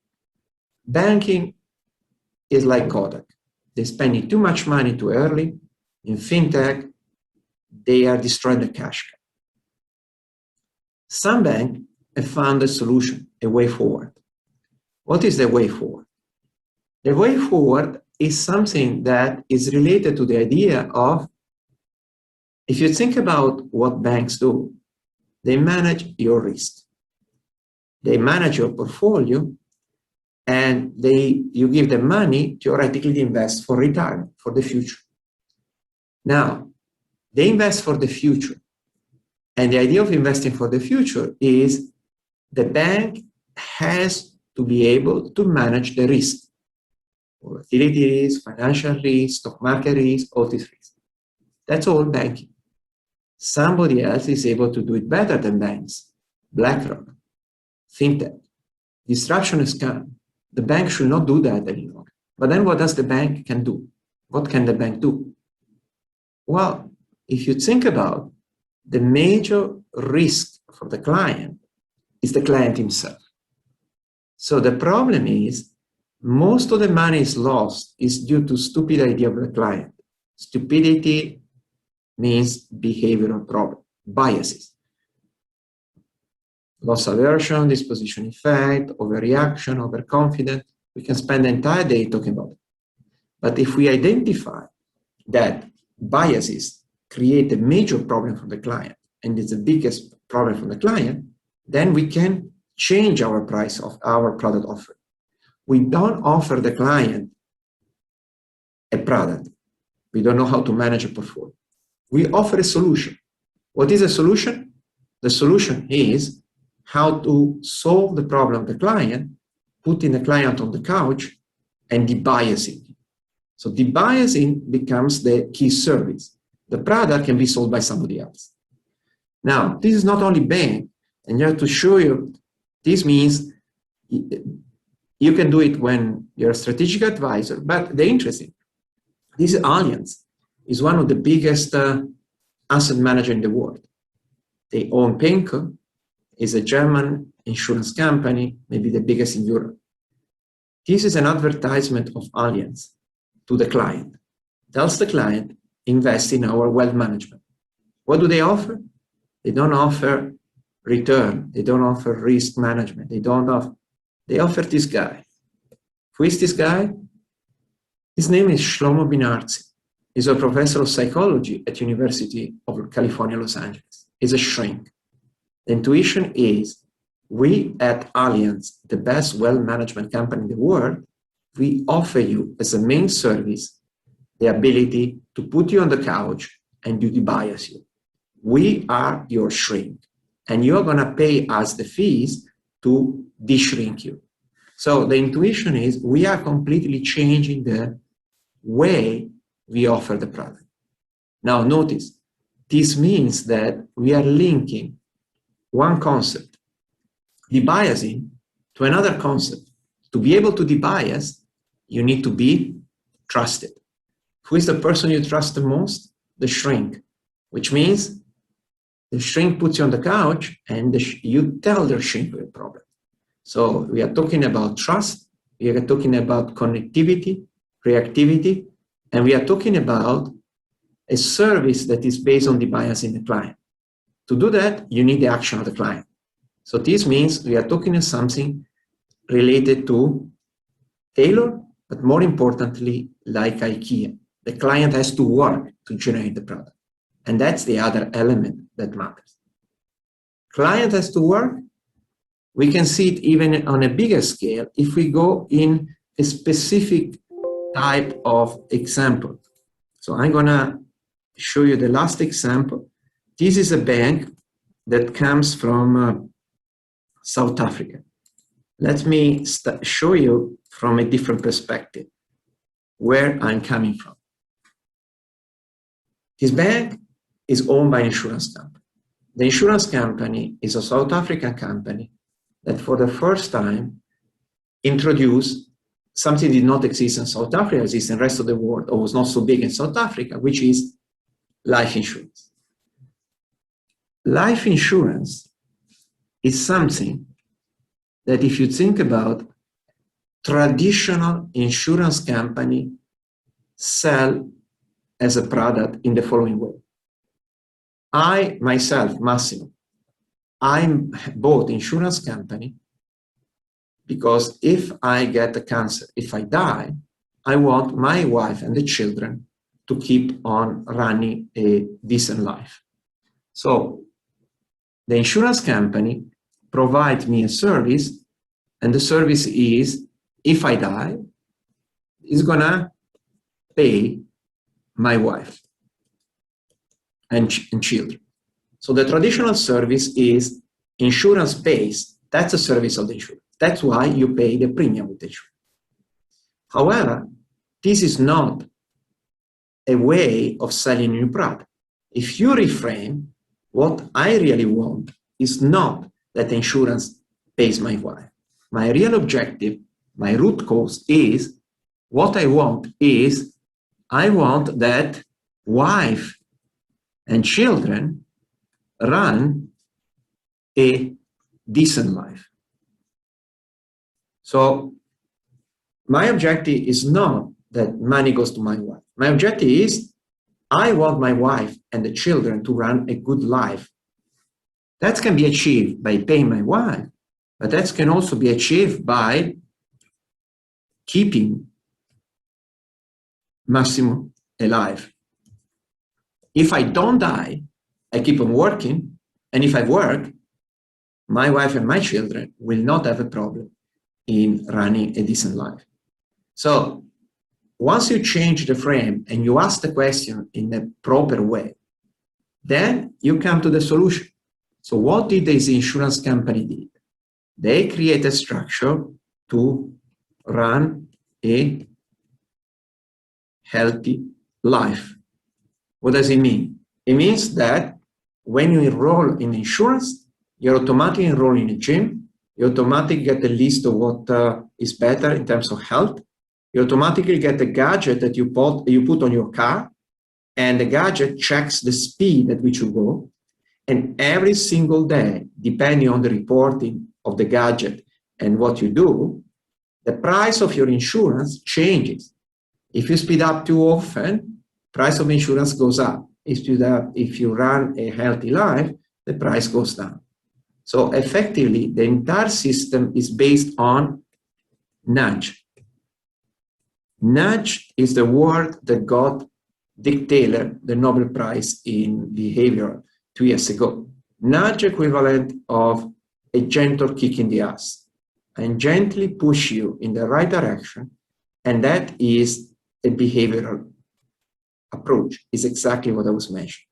Banking is like Kodak. They're spending too much money too early. In fintech, they are destroying the cash cow. Some banks have found a solution, a way forward. What is the way forward? The way forward is something that is related to the idea of if you think about what banks do, they manage your risk. They manage your portfolio, and you give them money theoretically to invest for retirement, for the future. Now, they invest for the future. And the idea of investing for the future is the bank has to be able to manage the risk. Volatility risk, financial risk, stock market risk, all these risks. That's all banking. Somebody else is able to do it better than banks. BlackRock, FinTech, disruption is coming. The bank should not do that anymore. But then what does the bank can do? What can the bank do? Well, if you think about the major risk for the client is the client himself. So the problem is most of the money is lost is due to stupid idea of the client. Stupidity means behavioral problem, biases. Loss aversion, disposition effect, overreaction, overconfidence. We can spend the entire day talking about it. But if we identify that biases create a major problem for the client, and it's the biggest problem for the client, then we can change our price of our product offering. We don't offer the client a product. We don't know how to manage a portfolio. We offer a solution. What is a solution? The solution is how to solve the problem of the client, putting the client on the couch and debiasing. So debiasing becomes the key service. The product can be sold by somebody else. Now, this is not only bank, and you have to show you, this means you can do it when you're a strategic advisor, but the interesting, this Allianz is one of the biggest asset manager in the world. They own PIMCO, is a German insurance company, maybe the biggest in Europe. This is an advertisement of Allianz to the client. Tells the client, invest in our wealth management. What do they offer? They don't offer return. They don't offer risk management. They offer this guy. Who is this guy? His name is Shlomo Binarzi. He's a professor of psychology at University of California, Los Angeles. He's a shrink. The intuition is, we at Allianz, the best wealth management company in the world, we offer you as a main service the ability to put you on the couch and do debias you. We are your shrink, and you're going to pay us the fees to de-shrink you. So the intuition is we are completely changing the way we offer the product. Now notice, this means that we are linking one concept, debiasing, to another concept. To be able to debias, you need to be trusted. Who is the person you trust the most? The shrink, which means the shrink puts you on the couch and you tell the shrink your problem. So we are talking about trust, we are talking about connectivity, reactivity, and we are talking about a service that is based on debiasing the client. To do that, you need the action of the client. So this means we are talking about something related to Taylor, but more importantly, like IKEA. The client has to work to generate the product. And that's the other element that matters. Client has to work. We can see it even on a bigger scale if we go in a specific type of example. So I'm going to show you the last example. This is a bank that comes from South Africa. Let me show you from a different perspective where I'm coming from. This bank is owned by an insurance company. The insurance company is a South African company that for the first time introduced something that did not exist in South Africa, exists in the rest of the world, or was not so big in South Africa, which is life insurance. Life insurance is something that if you think about, traditional insurance company sell as a product in the following way. I, myself, Massimo, I bought insurance company because if I get a cancer, if I die, I want my wife and the children to keep on running a decent life. So the insurance company provides me a service, and the service is, if I die, it's gonna pay my wife and children. So the traditional service is insurance pays. That's a service of the insurance. That's why you pay the premium with the insurance. However, this is not a way of selling a new product. If you reframe, what I really want is not that the insurance pays my wife. My real objective, my root cause is, what I want is, I want that wife and children run a decent life. So my objective is not that money goes to my wife. My objective is, I want my wife and the children to run a good life. That can be achieved by paying my wife, but that can also be achieved by keeping Massimo alive. If I don't die, I keep on working, and if I work, my wife and my children will not have a problem in running a decent life. So once you change the frame and you ask the question in a proper way, then you come to the solution. So what did this insurance company do? They create a structure to run a healthy life. What does it mean? It means that when you enroll in insurance, you automatically enroll in a gym, you automatically get a list of what is better in terms of health, you automatically get a gadget that you put on your car, and the gadget checks the speed at which you go, and every single day, depending on the reporting of the gadget and what you do, the price of your insurance changes. If you speed up too often, price of insurance goes up. If you run a healthy life, the price goes down. So effectively, the entire system is based on nudge. Nudge is the word that got Dick Taylor the Nobel Prize in behavior 2 years ago. Nudge equivalent of a gentle kick in the ass, and gently push you in the right direction, and that is a behavioral approach. Is exactly what I was mentioning.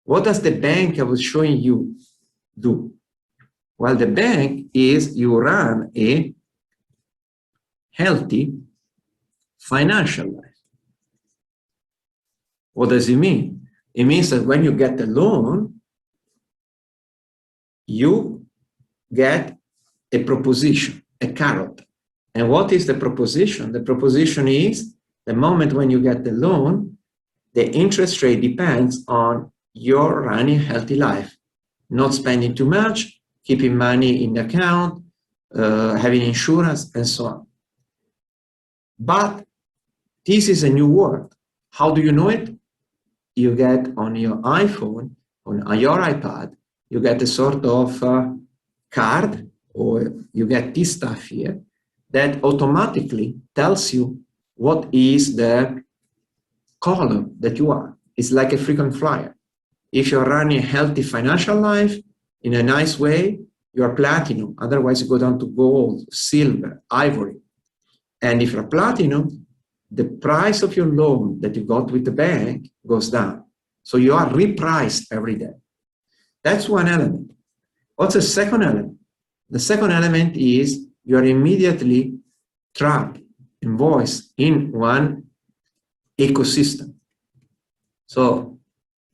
What does the bank I was showing you do? Well, the bank is you run a healthy financial life. What does it mean? It means that when you get a loan, you get a proposition, a carrot. And what is the proposition? The proposition is the moment when you get the loan, the interest rate depends on your running a healthy life, not spending too much, keeping money in the account, having insurance, and so on. But this is a new world. How do you know it? You get on your iPhone, on your iPad, you get a sort of card, or you get this stuff here that automatically tells you what is the column that you are. It's like a frequent flyer. If you're running a healthy financial life in a nice way, you're platinum. Otherwise, you go down to gold, silver, ivory. And if you're platinum, the price of your loan that you got with the bank goes down. So you are repriced every day. That's one element. What's the second element? The second element is you are immediately trapped, invoiced in one ecosystem. So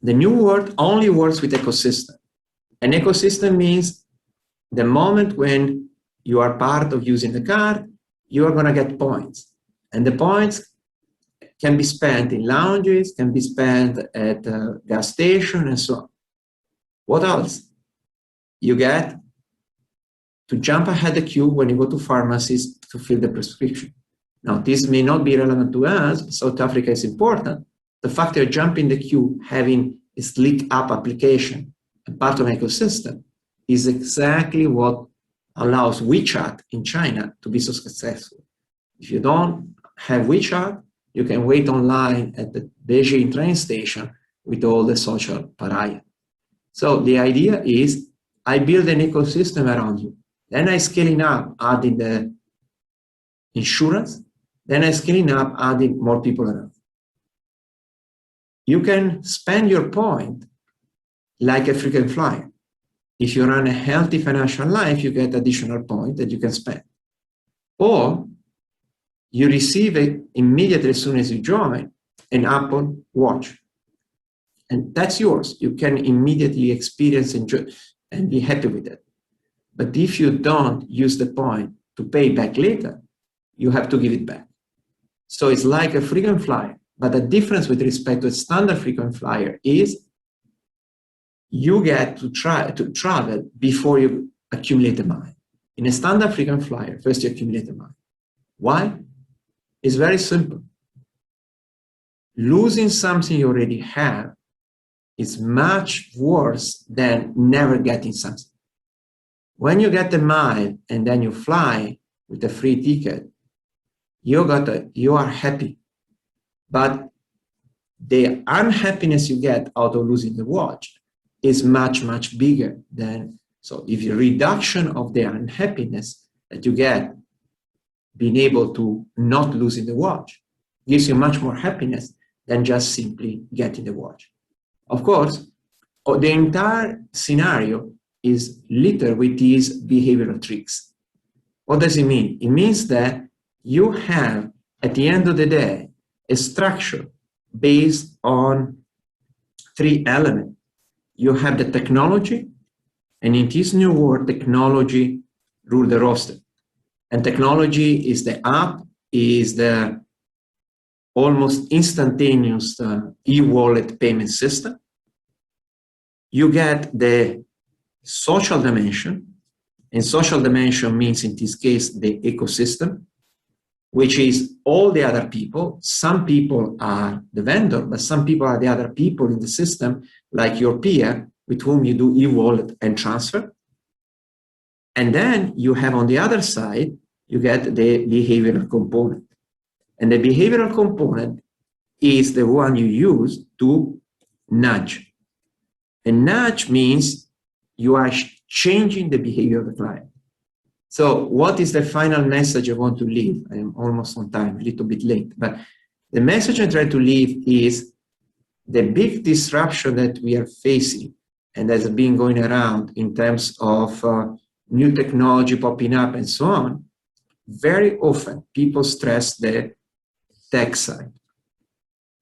the new world only works with ecosystem. An ecosystem means the moment when you are part of using the card, you are going to get points. And the points can be spent in lounges, can be spent at a gas station, and so on. What else? You get to jump ahead the queue when you go to pharmacies to fill the prescription. Now, this may not be relevant to us, but South Africa is important. The fact that you jump in the queue, having a slick up application and part of an ecosystem is exactly what allows WeChat in China to be so successful. If you don't have WeChat, you can wait online at the Beijing train station with all the social pariah. So the idea is I build an ecosystem around you. Then I scaling up, adding the insurance. Then I scaling up, adding more people around. You can spend your point like a frequent flyer. If you run a healthy financial life, you get additional points that you can spend. Or you receive it immediately as soon as you join an Apple Watch. And that's yours. You can immediately experience and be happy with it. But if you don't use the point to pay back later, you have to give it back. So it's like a frequent flyer. But the difference with respect to a standard frequent flyer is you get to travel before you accumulate the miles. In a standard frequent flyer, first you accumulate the miles. Why? It's very simple. Losing something you already have is much worse than never getting something. When you get the mile and then you fly with a free ticket, you are happy. But the unhappiness you get out of losing the watch is much, much bigger than, so if the reduction of the unhappiness that you get being able to not losing the watch gives you much more happiness than just simply getting the watch. Of course, the entire scenario is littered with these behavioral tricks. What does it mean? It means that you have, at the end of the day, a structure based on three elements. You have the technology, and in this new world, technology rule the roster. And technology is the app, is the almost instantaneous e-wallet payment system. You get the social dimension, and social dimension means in this case the ecosystem, which is all the other people. Some people are the vendor, but some people are the other people in the system, like your peer, with whom you do e-wallet and transfer. And then you have on the other side, you get the behavioral component. And the behavioral component is the one you use to nudge. And nudge means you are changing the behavior of the client. So what is the final message I want to leave? I am almost on time, a little bit late, but the message I try to leave is the big disruption that we are facing and has been going around in terms of new technology popping up and so on. Very often people stress the tech side,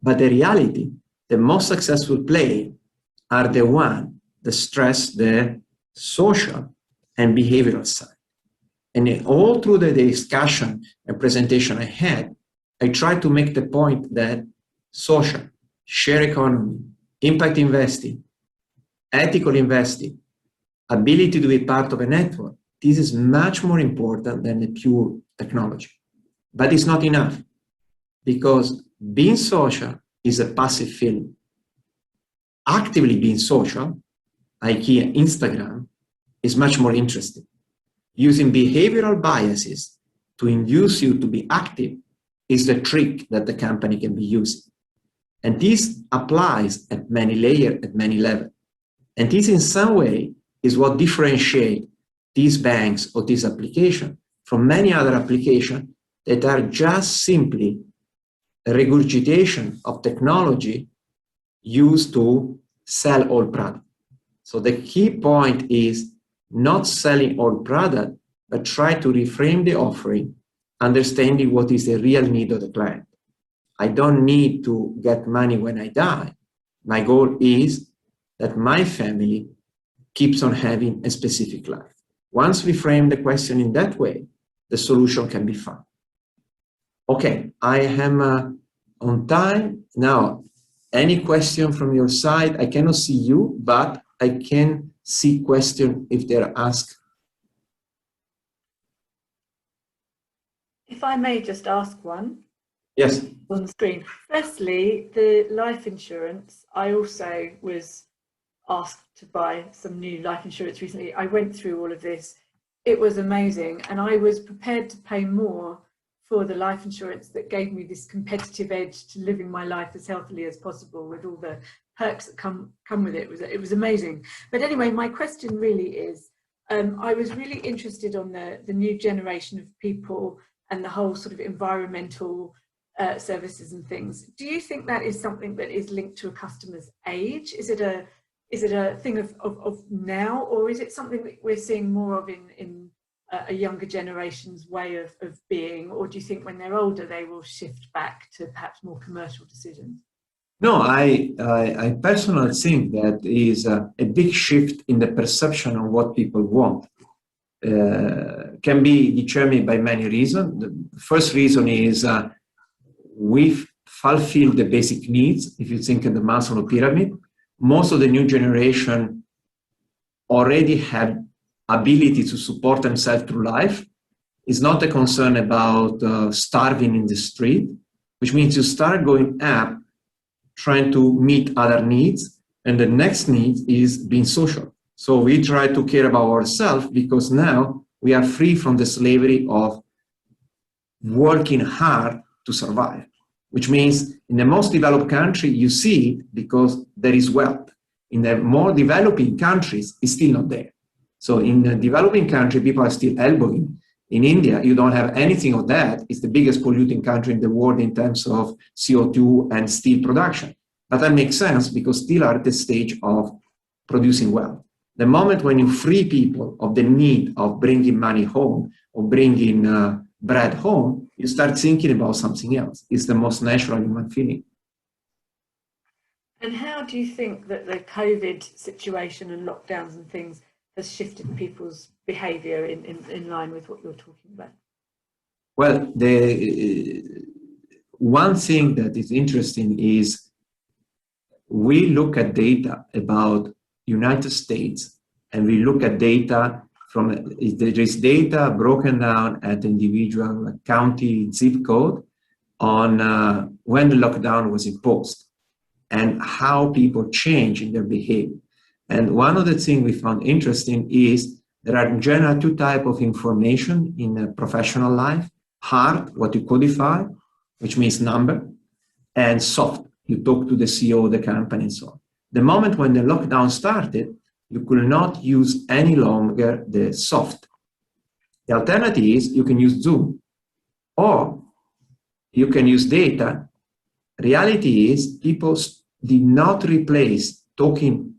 but the reality, the most successful player are the one that stress the social and behavioral side. And all through the discussion and presentation I had, I tried to make the point that social, share economy, impact investing, ethical investing, ability to be part of a network, this is much more important than the pure technology. But it's not enough, because being social is a passive feeling. Actively being social, IKEA, Instagram, is much more interesting. Using behavioral biases to induce you to be active is the trick that the company can be using. And this applies at many layers, at many levels. And this in some way is what differentiates these banks or this application from many other applications that are just simply a regurgitation of technology used to sell all product. So the key point is not selling all product, but try to reframe the offering, understanding what is the real need of the client. I don't need to get money when I die. My goal is that my family keeps on having a specific life. Once we frame the question in that way, the solution can be found. Okay, I am on time. Now, any question from your side? I cannot see you, but I can see questions if they're asked. If I may just ask one. Yes. On the screen. Firstly, the life insurance, I also was asked to buy some new life insurance recently. I went through all of this. It was amazing. And I was prepared to pay more for the life insurance that gave me this competitive edge to living my life as healthily as possible with all the perks that come with it. It was amazing. But anyway, my question really is, I was really interested on the new generation of people and the whole sort of environmental services and things. Do you think that is something that is linked to a customer's age? Is it a thing of now, or is it something that we're seeing more of in a younger generation's way of being, or do you think when they're older they will shift back to perhaps more commercial decisions? No, I personally think that is a big shift in the perception of what people want. Can be determined by many reasons. The first reason is we fulfill the basic needs. If you think of the Maslow pyramid, most of the new generation already have ability to support themselves through life. It's not a concern about starving in the street, which means you start going up trying to meet other needs, and the next need is being social. So we try to care about ourselves because now we are free from the slavery of working hard to survive, which means in the most developed country, you see it because there is wealth. In the more developing countries, it's still not there. So in the developing country, people are still elbowing. In India, you don't have anything of that. It's the biggest polluting country in the world in terms of CO2 and steel production. But that makes sense because still are at the stage of producing wealth. The moment when you free people of the need of bringing money home or bringing bread home, you start thinking about something else. It's the most natural human feeling. And how do you think that the COVID situation and lockdowns and things has shifted people's behaviour in line with what you're talking about? Well, one thing that is interesting is we look at data about United States and we look at data from, there is data broken down at individual county zip code on when the lockdown was imposed and how people change in their behavior. And one of the things we found interesting is there are in general two types of information in a professional life: hard, what you codify, which means number, and soft, you talk to the CEO of the company and so on. The moment when the lockdown started, you could not use any longer the soft. The alternative is you can use Zoom or you can use data. Reality is people did not replace talking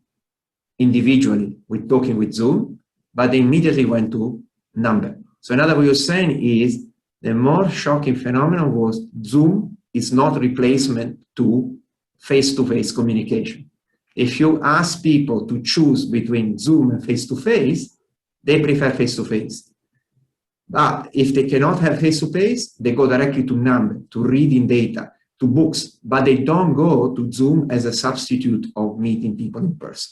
individually with talking with Zoom, but they immediately went to number. So another way of saying is the more shocking phenomenon was Zoom is not replacement to face-to-face communication. If you ask people to choose between Zoom and face-to-face, they prefer face-to-face. But if they cannot have face-to-face, they go directly to number, to reading data, to books, but they don't go to Zoom as a substitute of meeting people in person.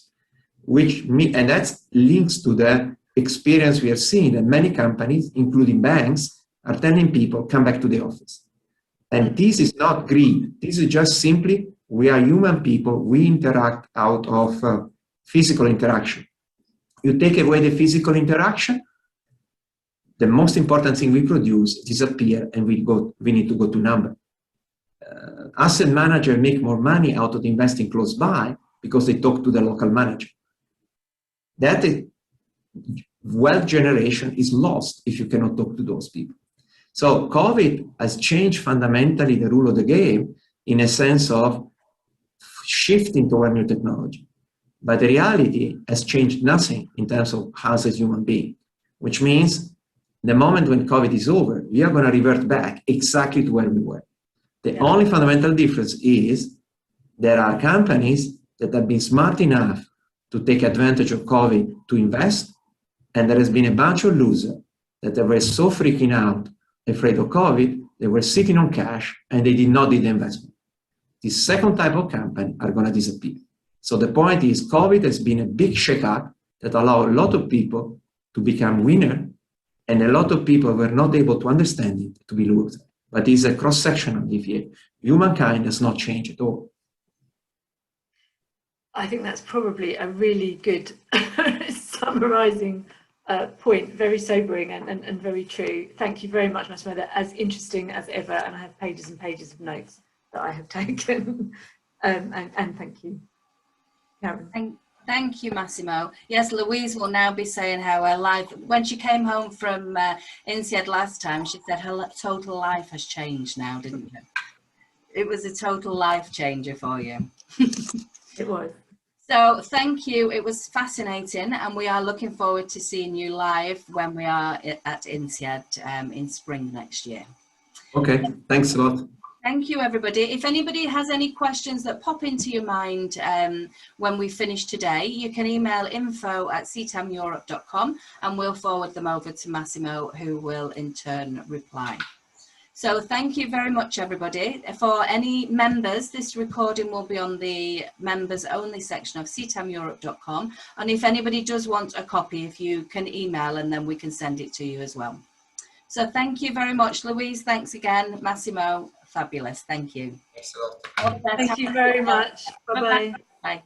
And that links to the experience we are seeing that many companies, including banks, are telling people, come back to the office. And this is not greed. This is just simply, we are human people. We interact out of physical interaction. You take away the physical interaction, the most important thing we produce disappear, and we need to go to number. Asset managers make more money out of investing close by because they talk to the local manager. That wealth generation is lost if you cannot talk to those people. So COVID has changed fundamentally the rule of the game in a sense of shifting toward new technology. But the reality has changed nothing in terms of us as human beings, which means the moment when COVID is over, we are going to revert back exactly to where we were. The only fundamental difference is there are companies that have been smart enough to take advantage of COVID to invest, and there has been a bunch of losers that were so freaking out, afraid of COVID, they were sitting on cash and they did not do the investment. The second type of company are going to disappear. So the point is COVID has been a big shake-up that allowed a lot of people to become winner, and a lot of people were not able to understand it to be loser. But it's a cross-sectional behavior. Humankind has not changed at all. I think that's probably a really good summarizing point, very sobering and very true. Thank you very much, Massimo. That's as interesting as ever, and I have pages and pages of notes that I have taken. And thank you, Karen. Thank you, Massimo. Yes, Louise will now be saying how her life, when she came home from INSEAD last time, she said her total life has changed now, didn't it? It was a total life changer for you. It was. So thank you. It was fascinating, and we are looking forward to seeing you live when we are at INSEAD in spring next year. Okay, thanks a lot. Thank you, everybody. If anybody has any questions that pop into your mind when we finish today, you can email info@ctameurope.com and we'll forward them over to Massimo, who will in turn reply. So thank you very much, everybody. For any members, this recording will be on the members only section of ctameurope.com. And if anybody does want a copy, if you can email, and then we can send it to you as well. So thank you very much, Louise. Thanks again. Massimo, fabulous. Thank you. Thanks a lot. Thank you very much. Bye-bye. Bye.